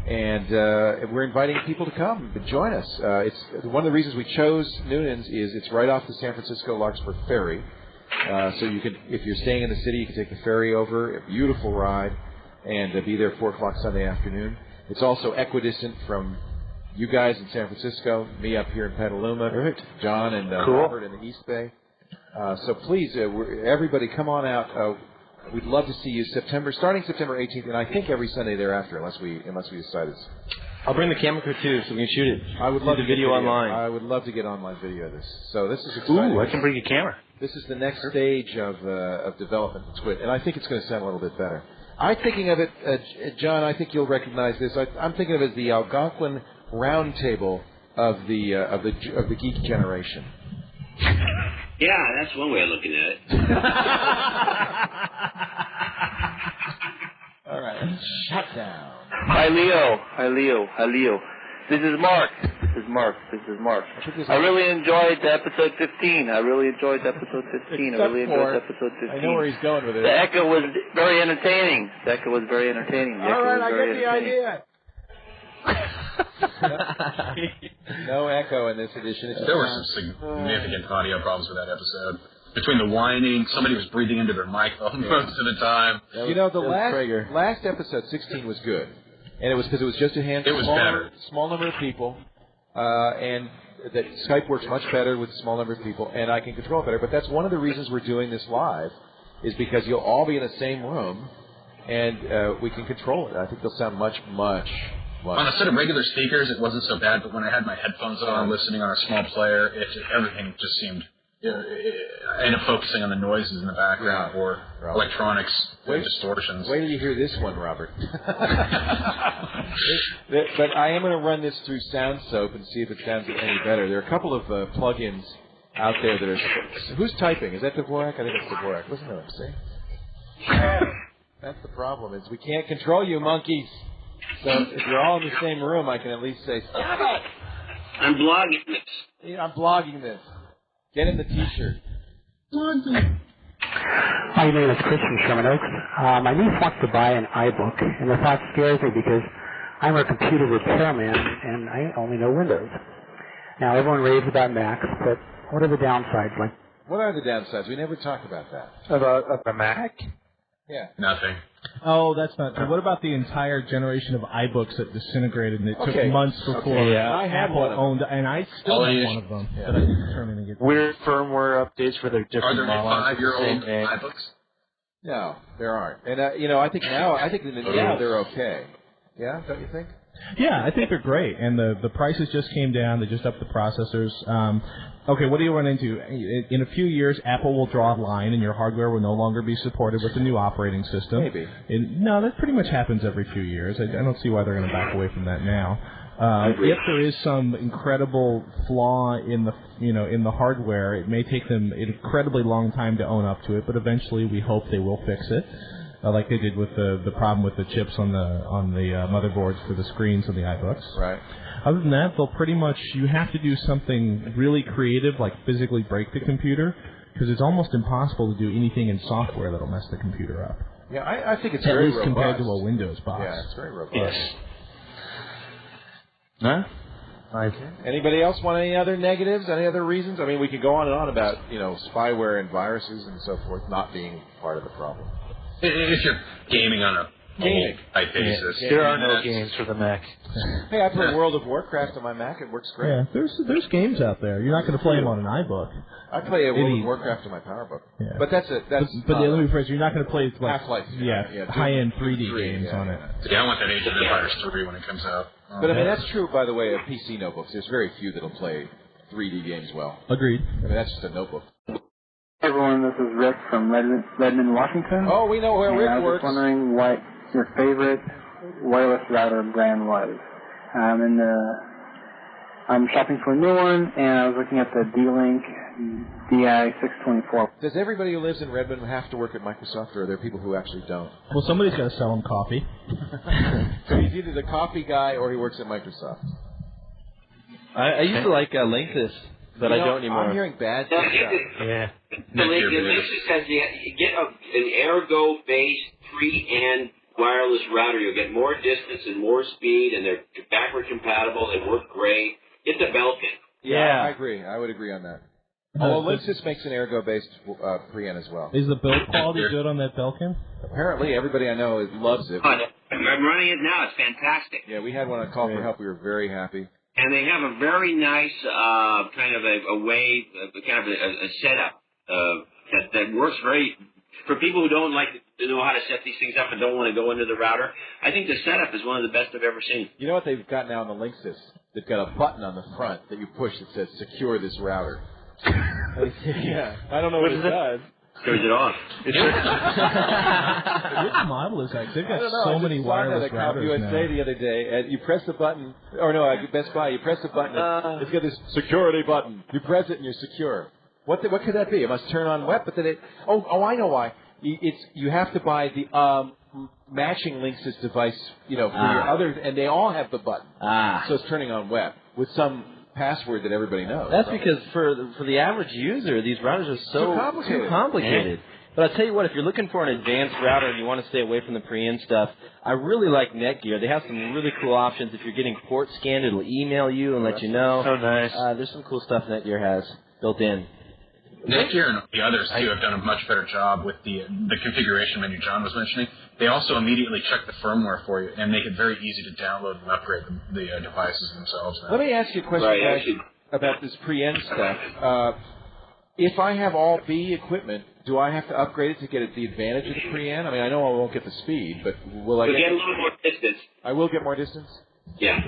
[SPEAKER 1] And we're inviting people to come and join us. It's one of the reasons we chose Noonan's is it's right off the San Francisco Larkspur Ferry. So you could, if you're staying in the city, you can take the ferry over, a beautiful ride, and be there at 4 o'clock Sunday afternoon. It's also equidistant from you guys in San Francisco, me up here in Petaluma, John and Robert in the East Bay. So please, everybody, come on out. We'd love to see you starting September 18th, and I think every Sunday thereafter, unless we decide it's.
[SPEAKER 6] I'll bring the camera crew too, so we can shoot it.
[SPEAKER 1] I would love
[SPEAKER 6] the
[SPEAKER 1] to
[SPEAKER 6] video online.
[SPEAKER 1] I would love to get online video of this. So this is exciting.
[SPEAKER 2] Ooh, I can bring a camera.
[SPEAKER 1] This is the next stage of development of TWiT, and I think it's going to sound a little bit better. I'm thinking of it, John. I think you'll recognize this. I'm thinking of it as the Algonquin Round Table of the geek generation.
[SPEAKER 4] Yeah, that's one way of looking at it.
[SPEAKER 1] All right, shut down.
[SPEAKER 16] Hi, Leo. This is Mark. I really enjoyed episode 15. I really enjoyed episode 15.
[SPEAKER 1] I know where he's going with it.
[SPEAKER 16] The echo was very entertaining.
[SPEAKER 1] All right, I get the idea. No echo in this edition.
[SPEAKER 7] There were some significant audio problems with that episode. Between the whining, somebody was breathing into their mic most of the time.
[SPEAKER 1] The last episode, 16, was good. And it was because it was just a small number of people. And that Skype works much better with a small number of people, and I can control it better. But that's one of the reasons we're doing this live, is because you'll all be in the same room, and we can control it. I think they'll sound much.
[SPEAKER 7] On a set of regular speakers, it wasn't so bad, but when I had my headphones on, listening on a small player, everything just seemed. I ended up focusing on the noises in the background or electronics distortions.
[SPEAKER 1] Wait till you hear this one, Robert. But I am going to run this through SoundSoap and see if it sounds any better. There are a couple of plugins out there that are. Who's typing? Is that Dvorak? I think it's Dvorak. Listen to him. See? That's the problem. Is we can't control you, monkeys. So if you're all in the same room, I can at least say, "Stop it!"
[SPEAKER 4] I'm blogging this.
[SPEAKER 1] I'm blogging this. Get in the T-shirt.
[SPEAKER 17] My name is Chris from Sherman Oaks. My niece wants to buy an iBook, and the thought scares me because I'm a computer repairman, and I only know Windows. Now, everyone raves about Macs, but what are the downsides? Like,
[SPEAKER 1] what are the downsides? We never talked about that.
[SPEAKER 5] Of a Mac?
[SPEAKER 1] Yeah.
[SPEAKER 7] Nothing.
[SPEAKER 3] Oh, that's not true. What about the entire generation of iBooks that disintegrated and it took months before
[SPEAKER 2] I had
[SPEAKER 3] Apple
[SPEAKER 2] one of them.
[SPEAKER 3] owned, and I still have one of them that I need to turn in and get.
[SPEAKER 2] Weird firmware updates for their different
[SPEAKER 7] Are there
[SPEAKER 2] models.
[SPEAKER 7] 5-year-old iBooks?
[SPEAKER 1] No, there aren't. And I think now they're okay. Yeah, don't you think?
[SPEAKER 3] Yeah, I think they're great, and the prices just came down. They just upped the processors. Okay, what do you run into? In a few years, Apple will draw a line, and your hardware will no longer be supported with the new operating system.
[SPEAKER 1] Maybe.
[SPEAKER 3] No, that pretty much happens every few years. I don't see why they're going to back away from that now. If there is some incredible flaw in the hardware, it may take them an incredibly long time to own up to it, but eventually we hope they will fix it. Like they did with the problem with the chips on the motherboards for the screens of the iBooks.
[SPEAKER 1] Right.
[SPEAKER 3] Other than that, they'll pretty much, you have to do something really creative, like physically break the computer, because it's almost impossible to do anything in software that'll mess the computer up.
[SPEAKER 1] Yeah, I think it's
[SPEAKER 3] at
[SPEAKER 1] very
[SPEAKER 3] least
[SPEAKER 1] robust.
[SPEAKER 3] compared to a Windows box.
[SPEAKER 1] Yeah, it's very robust.
[SPEAKER 2] Yes.
[SPEAKER 3] Huh?
[SPEAKER 1] Anybody else want any other negatives? Any other reasons? I mean, we could go on and on about spyware and viruses and so forth not being part of the problem.
[SPEAKER 7] If you're gaming on a type basis.
[SPEAKER 2] There are no games for the Mac.
[SPEAKER 1] Hey, I play World of Warcraft on my Mac. It works great.
[SPEAKER 3] Yeah, there's games out there. You're not going to play them on an iBook.
[SPEAKER 1] I play World of Warcraft on my PowerBook.
[SPEAKER 3] Yeah.
[SPEAKER 1] But that's
[SPEAKER 3] But let me phrase, you're not going to play
[SPEAKER 1] Half-Life.
[SPEAKER 3] high-end 3D games on it.
[SPEAKER 7] Yeah, I want that Age of Empires 3 when it comes out.
[SPEAKER 1] But I mean, that's true, by the way, of PC notebooks. There's very few that'll play 3D games well.
[SPEAKER 3] Agreed.
[SPEAKER 1] I mean, that's just a notebook.
[SPEAKER 10] Hey everyone, this is Rick from Redmond, Washington.
[SPEAKER 1] Oh, we know where Rick
[SPEAKER 10] I was
[SPEAKER 1] works.
[SPEAKER 10] just wondering what your favorite wireless router brand was. I'm shopping for a new one, and I was looking at the D-Link DI624.
[SPEAKER 1] Does everybody who lives in Redmond have to work at Microsoft, or are there people who actually don't?
[SPEAKER 3] Well, somebody's got to sell them coffee.
[SPEAKER 1] So he's either the coffee guy or he works at Microsoft.
[SPEAKER 6] I used to like Linksys, but I don't anymore.
[SPEAKER 1] I'm hearing bad stuff.
[SPEAKER 2] Yeah.
[SPEAKER 4] The Linksys says you get an Ergo-based pre-and wireless router. You'll get more distance and more speed, and they're backward compatible. They work great. Get the Belkin.
[SPEAKER 1] Yeah, I agree. I would agree on that. Although Linksys makes an Ergo-based pre-and as well.
[SPEAKER 3] Is the build quality good on that Belkin?
[SPEAKER 1] Apparently, everybody I know loves it.
[SPEAKER 4] I'm running it now. It's fantastic.
[SPEAKER 1] Yeah, we had one on Call for Help. We were very happy.
[SPEAKER 4] And they have a very nice kind of a way, kind of a setup that works very for people who don't like to know how to set these things up and don't want to go into the router. I think the setup is one of the best I've ever seen.
[SPEAKER 1] You know what they've got now on the Linksys? They've got a button on the front that you push that says "Secure this router." Yeah, I don't know what it does.
[SPEAKER 4] Turns it off.
[SPEAKER 3] Which model is that? They've got so many wireless routers
[SPEAKER 1] USA
[SPEAKER 3] now.
[SPEAKER 1] the other day, and you press the button, or no, Best Buy, you press the button, it's got this security button. You press it and you're secure. What could that be? It must turn on web, but then it. Oh, I know why. You have to buy the matching Linksys device, for your other, and they all have the button. So it's turning on web with some password that everybody knows.
[SPEAKER 6] That's because for the average user, these routers are so too complicated. But I'll tell you what, if you're looking for an advanced router and you want to stay away from the pre-in stuff, I really like Netgear. They have some really cool options. If you're getting port scanned, it'll email you and let you know.
[SPEAKER 2] So nice.
[SPEAKER 6] There's some cool stuff Netgear has built in.
[SPEAKER 7] Netgear and the others, too, have done a much better job with the configuration menu John was mentioning. They also immediately check the firmware for you and make it very easy to download and upgrade the devices themselves now.
[SPEAKER 1] Let me ask you a question about this pre-end stuff. If I have all B equipment, do I have to upgrade it to get the advantage of the pre-end? I mean, I know I won't get the speed, but will I
[SPEAKER 4] You'll get a little more distance.
[SPEAKER 1] I will get more distance?
[SPEAKER 4] Yeah.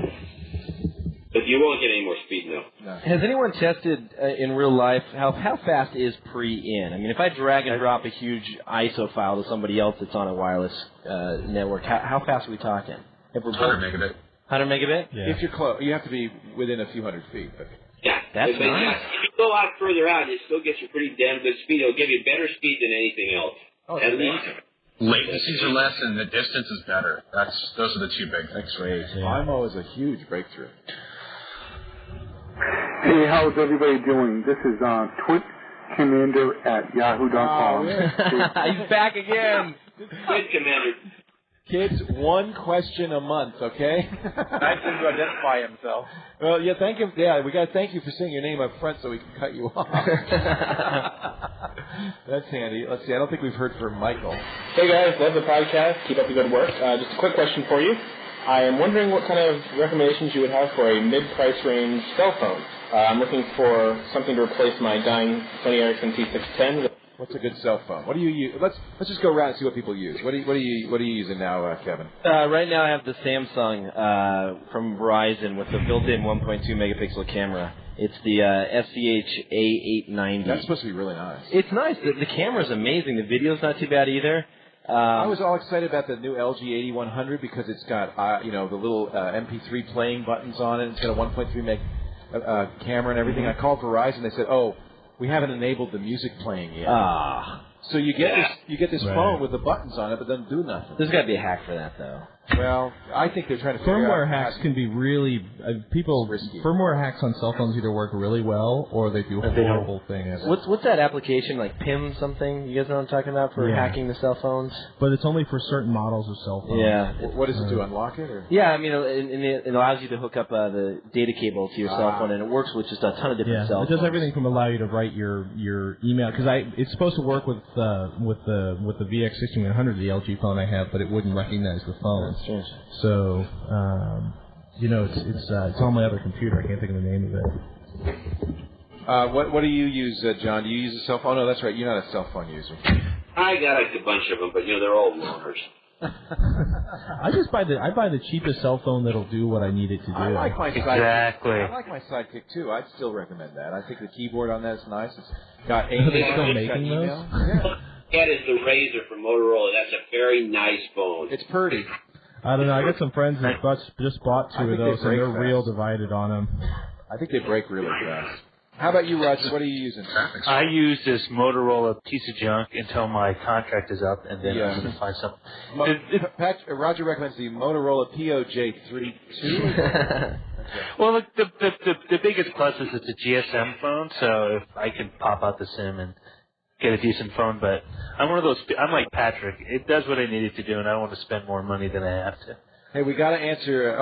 [SPEAKER 4] But you won't get any more speed, no.
[SPEAKER 6] Has anyone tested in real life how fast is pre-in? I mean, if I drag and drop a huge ISO file to somebody else that's on a wireless network, how fast are we talking?
[SPEAKER 7] 100 megabit.
[SPEAKER 6] 100 megabit?
[SPEAKER 1] Yeah. If you're close, you have to be within a few hundred feet. But
[SPEAKER 4] yeah,
[SPEAKER 6] that's nice.
[SPEAKER 4] If you go out further out, it still gets you pretty damn good speed. It'll give you better speed than anything else. At least.
[SPEAKER 7] Latencies are less and the distance is better. Those are the two big things.
[SPEAKER 1] X-ray. MIMO is a huge breakthrough.
[SPEAKER 10] Hey, how's everybody doing? This is TWiT, Commander@yahoo.com.
[SPEAKER 6] He's back again.
[SPEAKER 4] Good, Commander.
[SPEAKER 1] Kids, one question a month, okay?
[SPEAKER 5] Nice to identify himself.
[SPEAKER 1] Well, yeah, thank him. Yeah, we got to thank you for saying your name up front so we can cut you off. That's handy. Let's see. I don't think we've heard from Michael.
[SPEAKER 18] Hey guys, love the podcast. Keep up the good work. Just a quick question for you. I am wondering what kind of recommendations you would have for a mid-price range cell phone. I'm looking for something to replace my dying Sony Ericsson T610.
[SPEAKER 1] What's a good cell phone? What do you use? Let's just go around and see what people use. What are you using now, Kevin?
[SPEAKER 6] Right now I have the Samsung from Verizon with the built-in 1.2 megapixel camera. It's the SCH A890.
[SPEAKER 1] That's supposed to be really nice.
[SPEAKER 6] It's nice. The camera's amazing. The video's not too bad either.
[SPEAKER 1] I was all excited about the new LG 8100 because it's got the little MP3 playing buttons on it. It's got a 1.3 meg camera and everything. I called Verizon. They said, "Oh, we haven't enabled the music playing yet." So you get this phone with the buttons on it, but doesn't do nothing.
[SPEAKER 6] There's got to be a hack for that, though.
[SPEAKER 1] Well, I think they're trying to figure out.
[SPEAKER 3] Firmware hacks can be really firmware hacks on cell phones either work really well or they do horrible things.
[SPEAKER 6] What's that application like PIM something? You guys know what I'm talking about for hacking the cell phones?
[SPEAKER 3] But it's only for certain models of cell phones.
[SPEAKER 6] Yeah.
[SPEAKER 1] What does it do? Unlock it? Or?
[SPEAKER 6] Yeah, I mean, it allows you to hook up the data cable to your cell phone, and it works with just a ton of different cell phones.
[SPEAKER 3] It does everything from allow you to write your email because it's supposed to work with the VX6100, the LG phone I have, but it wouldn't recognize the phone. So, it's on my other computer. I can't think of the name of it.
[SPEAKER 1] What do you use, John? Do you use a cell phone? Oh, no, that's right. You're not a cell phone user.
[SPEAKER 4] I got a bunch of them, but they're all loners.
[SPEAKER 3] I buy the cheapest cell phone that'll do what I need it to do.
[SPEAKER 1] I like my
[SPEAKER 2] Exactly.
[SPEAKER 1] I like my Sidekick too. I'd still recommend that. I think the keyboard on that is nice. It's got
[SPEAKER 3] Are they still making those?
[SPEAKER 1] Yeah.
[SPEAKER 4] That is the Razr from Motorola. That's a very nice phone.
[SPEAKER 1] It's pretty.
[SPEAKER 3] I don't know. I got some friends that just bought two of those, and they're real divided on them.
[SPEAKER 1] I think they break really fast. How about you, Roger? What are you using?
[SPEAKER 2] I use this Motorola piece of junk until my contract is up, and then I'm going to find something.
[SPEAKER 1] Roger recommends the Motorola POJ32.
[SPEAKER 2] Well, the biggest plus is it's a GSM phone, so if I can pop out the SIM and get a decent phone, but I'm one of those. I'm like Patrick. It does what I need it to do, and I don't want to spend more money than I have to.
[SPEAKER 1] Hey, we got to answer.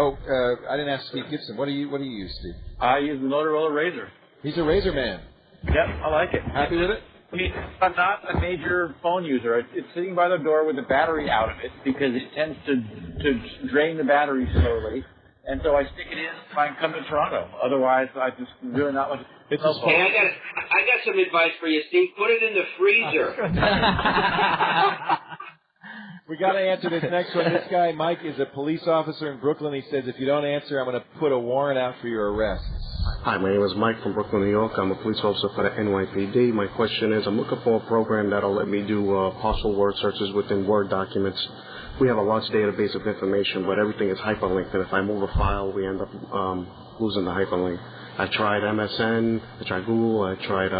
[SPEAKER 1] I didn't ask Steve Gibson. What do you use, Steve?
[SPEAKER 5] I use the Motorola Razr.
[SPEAKER 1] He's a Razr man.
[SPEAKER 5] Yep, I like it.
[SPEAKER 1] Happy with it?
[SPEAKER 5] I'm not a major phone user. It's sitting by the door with the battery out of it because it tends to drain the battery slowly. And so I stick it in if I come to Toronto. Otherwise, I just really not much.
[SPEAKER 4] Hey, I got some advice for you, Steve. Put it in the freezer.
[SPEAKER 1] We got to answer this next one. This guy, Mike, is a police officer in Brooklyn. He says, if you don't answer, I'm going to put a warrant out for your arrest.
[SPEAKER 19] Hi, my name is Mike from Brooklyn, New York. I'm a police officer for the NYPD. My question is, I'm looking for a program that'll let me do partial word searches within Word documents. We have a large database of information, but everything is hyperlinked, and if I move a file, we end up losing the hyperlink. I tried MSN, I tried Google, I tried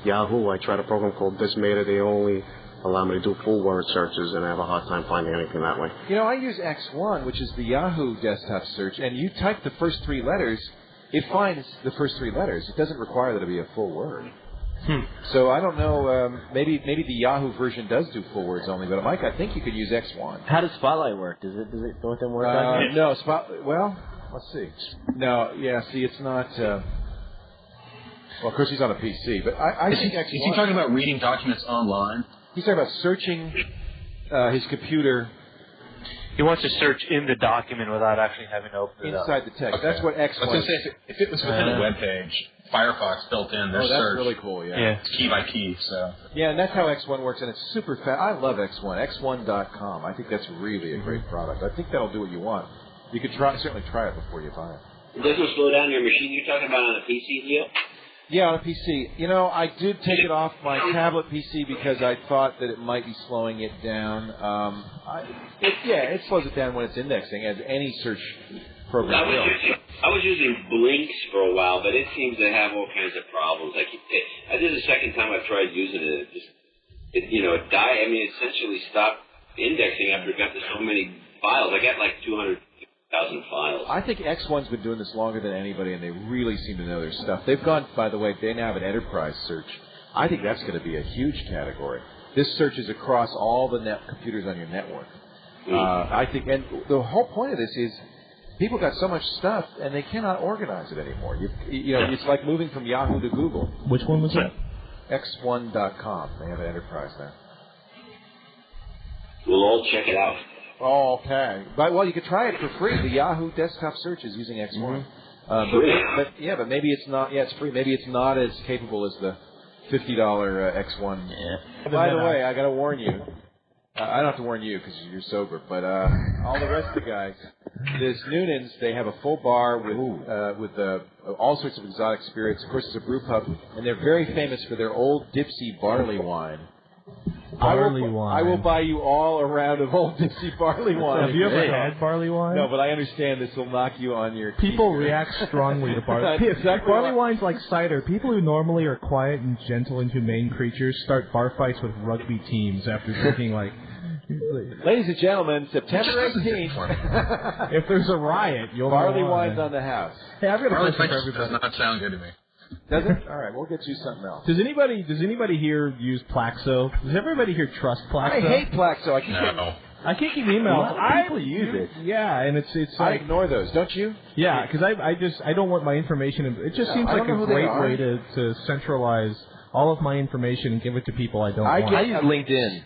[SPEAKER 19] Yahoo, I tried a program called Dismata. They only allow me to do full word searches, and I have a hard time finding anything that way.
[SPEAKER 1] I use X1, which is the Yahoo desktop search, and you type the first three letters, it finds the first three letters. It doesn't require that to be a full word. So I don't know. Maybe the Yahoo version does do full words only, but Mike, I think you could use X1.
[SPEAKER 6] How does Spotlight work? Does it go within Word documents?
[SPEAKER 1] No, Well, let's see. No, yeah. See, it's not. Well, of course, he's on a PC, but I think X1.
[SPEAKER 7] Is he talking about reading documents online?
[SPEAKER 1] He's talking about searching his computer.
[SPEAKER 2] He wants to search in the document without actually having to open it up.
[SPEAKER 1] Inside the text. Okay. That's what X1
[SPEAKER 7] I was going to say, if it was within a web page, Firefox built in their
[SPEAKER 1] that's
[SPEAKER 7] search.
[SPEAKER 1] Really cool, yeah.
[SPEAKER 7] It's key by key, so.
[SPEAKER 1] Yeah, and that's how X1 works, and it's super fast. I love X1, x1.com. I think that's really a great product. I think that'll do what you want. You could certainly try it before you buy it.
[SPEAKER 4] It doesn't slow down your machine. You're talking about on a PC deal?
[SPEAKER 1] Yeah, on a PC. I did take it off my tablet PC because I thought that it might be slowing it down. It slows it down when it's indexing, as any search program will.
[SPEAKER 4] I was using Blinks for a while, but it seems to have all kinds of problems. This is the second time I've tried using it. It died. I mean, it essentially stopped indexing after it got to so many files. I got like 200,000 files.
[SPEAKER 1] I think X1's been doing this longer than anybody, and they really seem to know their stuff. They've gone, by the way, they now have an enterprise search. I think that's going to be a huge category. This searches across all the computers on your network. I think, and the whole point of this is people got so much stuff and they cannot organize it anymore. You know, it's like moving from Yahoo to Google.
[SPEAKER 3] Which one was that?
[SPEAKER 1] X1.com. They have an enterprise now.
[SPEAKER 4] We'll all check it out.
[SPEAKER 1] Oh, okay. Well, you could try it for free. The Yahoo desktop search is using X1. But maybe it's not. Yeah, it's free. Maybe it's not as capable as the $50 X1. Yeah. By the way, I got to warn you. I don't have to warn you because you're sober, but all the rest of the guys, this Noonan's, they have a full bar with all sorts of exotic spirits. Of course, it's a brew pub, and they're very famous for their old Dipsy barley wine. I will buy you all a round of old Dipsy barley wine.
[SPEAKER 3] Have you ever had barley wine?
[SPEAKER 1] No, but I understand this will knock you on your
[SPEAKER 3] People react strongly to barley. Barley wine's like cider. People who normally are quiet and gentle and humane creatures start bar fights with rugby teams after drinking like...
[SPEAKER 1] Ladies and gentlemen, September 18th.
[SPEAKER 3] If there's a riot, you'll
[SPEAKER 1] barley wine's on the house.
[SPEAKER 3] Hey, I've got a
[SPEAKER 7] barley
[SPEAKER 3] question for
[SPEAKER 7] fights
[SPEAKER 3] everybody.
[SPEAKER 7] does not sound good to me.
[SPEAKER 1] Does it? All right, we'll get you something else.
[SPEAKER 3] Does anybody here use Plaxo? Does everybody here trust Plaxo?
[SPEAKER 1] I hate Plaxo.
[SPEAKER 3] I can't get emails.
[SPEAKER 6] People use it.
[SPEAKER 3] Yeah, and it's
[SPEAKER 1] I
[SPEAKER 3] like,
[SPEAKER 1] ignore those, don't you?
[SPEAKER 3] Yeah, because I don't want my information. It just seems like a great way to centralize all of my information and give it to people I don't want.
[SPEAKER 6] I use LinkedIn.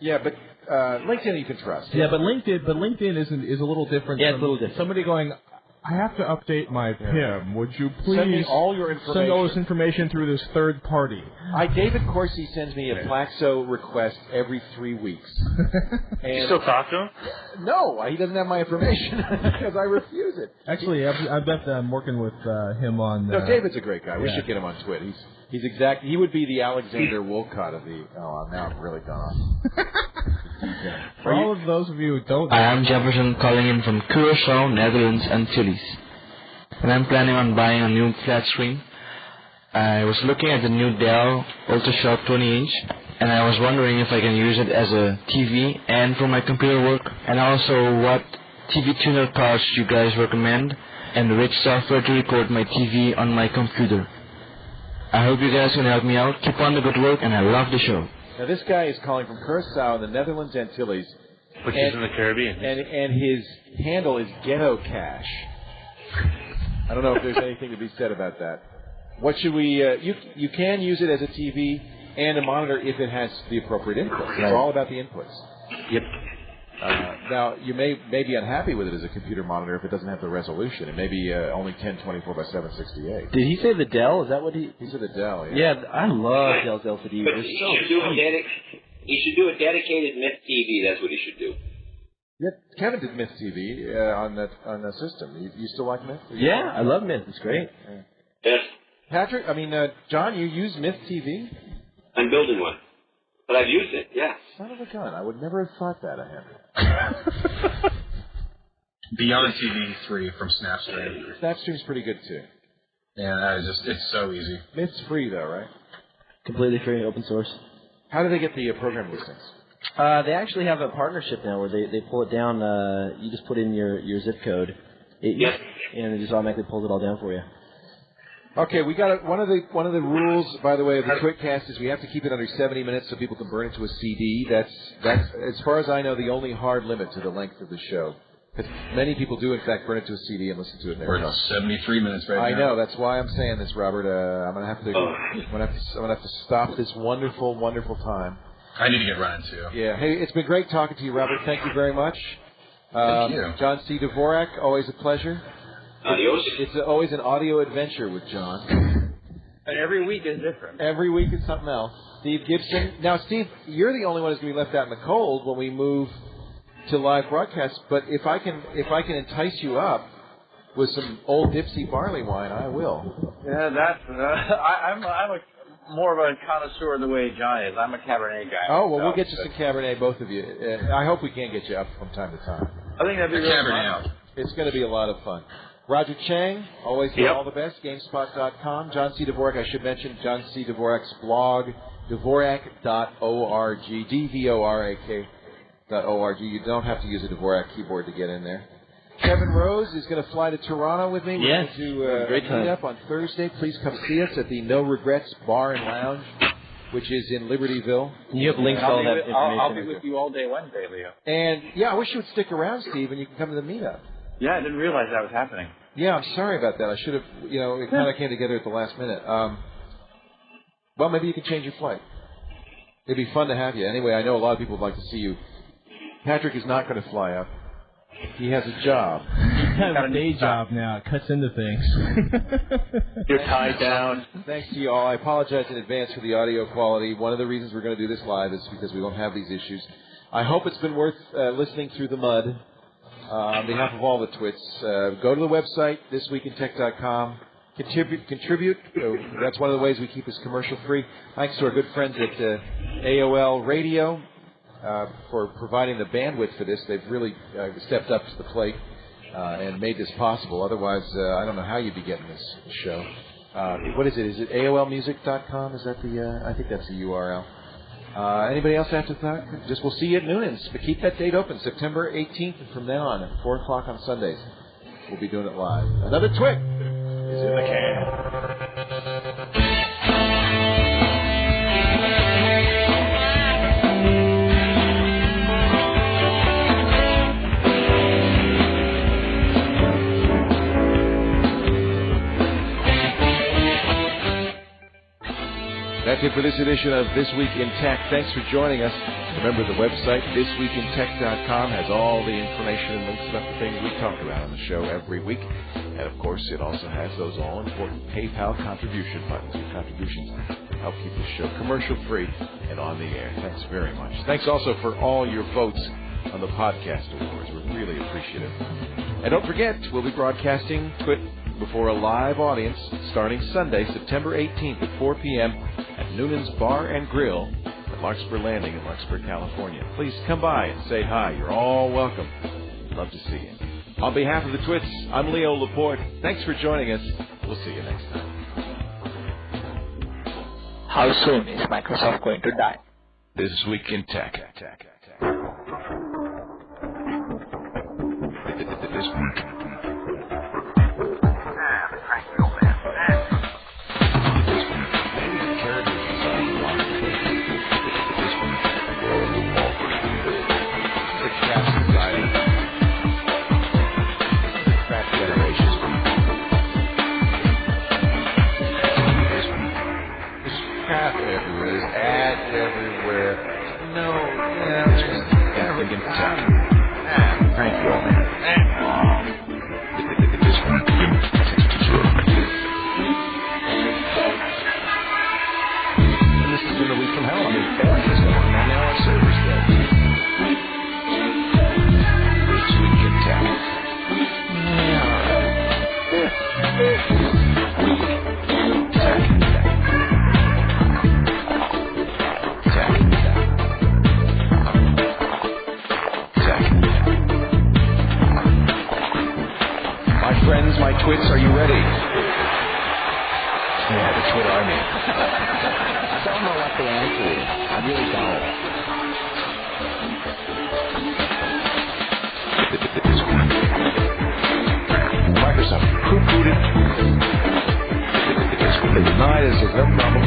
[SPEAKER 1] Yeah, but LinkedIn you can trust.
[SPEAKER 3] Yeah, but LinkedIn is a little different.
[SPEAKER 6] Yeah, it's a little different.
[SPEAKER 3] Somebody going, I have to update my PIM. Would you please
[SPEAKER 1] send me all your information?
[SPEAKER 3] Send all this information through this third party.
[SPEAKER 1] David Corsi sends me a Plaxo request every 3 weeks. And
[SPEAKER 2] you still talk to him?
[SPEAKER 1] No, he doesn't have my information because I refuse it.
[SPEAKER 3] Actually, I bet I'm working with him on.
[SPEAKER 1] No, David's a great guy. We should get him on Twit. He's exactly. He would be the Alexander Wolcott of the. Oh, now I'm really gone off.
[SPEAKER 3] For all of those of you who don't know,
[SPEAKER 20] I am Jefferson calling in from Curaçao, Netherlands, Antilles. And I'm planning on buying a new flat screen. I was looking at the new Dell UltraSharp 20-inch, and I was wondering if I can use it as a TV and for my computer work, and also what TV tuner cards you guys recommend, and which software to record my TV on my computer. I hope you guys can help me out. Keep on the good work, and I love the show.
[SPEAKER 1] Now, this guy is calling from Curaçao in the Netherlands, Antilles.
[SPEAKER 2] Which is in the Caribbean.
[SPEAKER 1] And his handle is Ghetto Cash. I don't know if there's anything to be said about that. What should we... you can use it as a TV and a monitor if it has the appropriate inputs. It's all about the inputs.
[SPEAKER 2] Yep.
[SPEAKER 1] Now, you may be unhappy with it as a computer monitor if it doesn't have the resolution. It may be only 1024 by 768.
[SPEAKER 6] Did he say the Dell? Is that what he...
[SPEAKER 1] He said the Dell,
[SPEAKER 6] yeah. Yeah, I love Dell's LCD.
[SPEAKER 4] But he should do a dedicated Myth TV. That's what he should do.
[SPEAKER 1] Yeah, Kevin did Myth TV on that system. You still like Myth?
[SPEAKER 6] Yeah, I love Myth. It's great.
[SPEAKER 1] Yeah.
[SPEAKER 4] Yes.
[SPEAKER 1] Patrick, John, you use Myth TV?
[SPEAKER 4] I'm building one. But I've used it, yeah.
[SPEAKER 1] Son of a gun. I would never have thought that of him.
[SPEAKER 7] Beyond TV 3 from Snapstream.
[SPEAKER 1] Snapstream's pretty good, too.
[SPEAKER 7] Yeah, it's so easy.
[SPEAKER 1] Myth's free, though, right?
[SPEAKER 6] Completely free, open source.
[SPEAKER 1] How do they get the program listings?
[SPEAKER 6] They actually have a partnership now where they pull it down. You just put in your zip code, and it just automatically pulls it all down for you.
[SPEAKER 1] Okay, we got one of the rules, by the way, of the TWiTcast is we have to keep it under 70 minutes so people can burn it to a CD. That's as far as I know the only hard limit to the length of the show. Because many people do in fact burn it to a CD and listen to it in their
[SPEAKER 7] We're at 73 minutes right now.
[SPEAKER 1] I know, that's why I'm saying this, Robert. I'm gonna have to stop this wonderful, wonderful time.
[SPEAKER 7] I need to get running too.
[SPEAKER 1] Yeah. Hey, it's been great talking to you, Robert. Thank you very much.
[SPEAKER 7] Thank you.
[SPEAKER 1] John C. Dvorak, always a pleasure.
[SPEAKER 4] Adios.
[SPEAKER 1] It's always an audio adventure with John.
[SPEAKER 5] And every week is different.
[SPEAKER 1] Every week is something else. Steve Gibson. Now, Steve, you're the only one who's going to be left out in the cold when we move to live broadcasts. But if I can entice you up with some old Dipsy barley wine, I will.
[SPEAKER 5] Yeah, that's. I'm more of a connoisseur the way John is. I'm a Cabernet guy.
[SPEAKER 1] Oh, well, we'll get you some Cabernet, both of you. I hope we can get you up from time to time.
[SPEAKER 5] I think that'd be really fun.
[SPEAKER 1] It's going to be a lot of fun. Roger Chang, always all the best, GameSpot.com. John C. Dvorak, I should mention John C. Dvorak's blog, Dvorak.org, Dvorak.org. You don't have to use a Dvorak keyboard to get in there. Kevin Rose is going to fly to Toronto with me.
[SPEAKER 6] Yes,
[SPEAKER 1] We're going to meet up on Thursday. Please come see us at the No Regrets Bar and Lounge which is in Libertyville.
[SPEAKER 6] You have links to all that information.
[SPEAKER 5] I'll be with you all day Wednesday, Leo.
[SPEAKER 1] And, yeah, I wish you would stick around, Steve, and you can come to the meetup.
[SPEAKER 5] Yeah, I didn't realize that was happening.
[SPEAKER 1] Yeah, I'm sorry about that. I should have, it kind of came together at the last minute. Well, maybe you can change your flight. It'd be fun to have you. Anyway, I know a lot of people would like to see you. Patrick is not going to fly up. He has a job.
[SPEAKER 3] He's got a day job now. It cuts into things.
[SPEAKER 2] You're tied down.
[SPEAKER 1] Thanks to you all. I apologize in advance for the audio quality. One of the reasons we're going to do this live is because we don't have these issues. I hope it's been worth listening through the mud. On behalf of all the twits, go to the website, thisweekintech.com. Contribute. That's one of the ways we keep this commercial free. Thanks to our good friends at AOL Radio for providing the bandwidth for this. They've really stepped up to the plate and made this possible. Otherwise, I don't know how you'd be getting this show. What is it? Is it AOLmusic.com? Is that I think that's the URL. Anybody else after that? We'll see you at Noonan's. But keep that date open, September 18th, and from then on, at 4 o'clock on Sundays. We'll be doing it live. Another twit is in the can. That's it for this edition of This Week in Tech. Thanks for joining us. Remember, the website, thisweekintech.com, has all the information and links about the things we talk about on the show every week. And, of course, it also has those all-important PayPal contribution buttons and contributions to help keep the show commercial-free and on the air. Thanks very much. Thanks also for all your votes on the Podcast Awards. We're really appreciative. And don't forget, we'll be broadcasting TWiT before a live audience starting Sunday, September 18th at 4 p.m. at Noonan's Bar and Grill at Larkspur Landing in Larkspur, California. Please come by and say hi. You're all welcome. Love to see you. On behalf of the Twits, I'm Leo Laporte. Thanks for joining us. We'll see you next time.
[SPEAKER 8] How soon is Microsoft going to die?
[SPEAKER 1] This Week in Tech. This week. There's ads everywhere. No, it's just everything in town. Thank you, old man. This week in and this has been a week from hell. I mean, Eric is going on now. Our server's dead. This week in tech. Friends, my twits, are you ready? Yeah, the twit army.
[SPEAKER 6] I don't know what the answer is. I really don't.
[SPEAKER 1] Microsoft poo-pooed it. They denied it. There's no problem.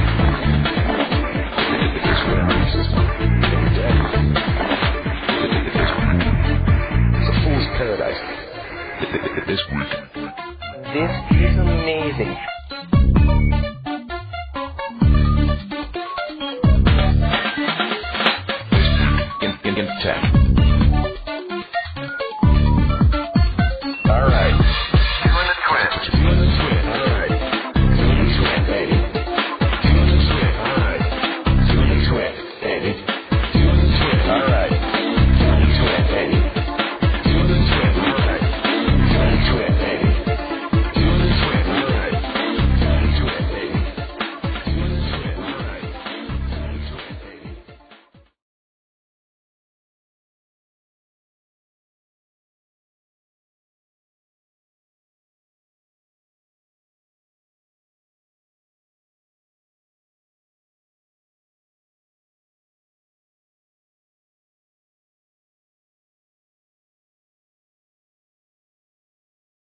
[SPEAKER 1] This twit army system. They're dead. It's a fool's paradise. This week.
[SPEAKER 6] This is amazing.
[SPEAKER 1] In tech.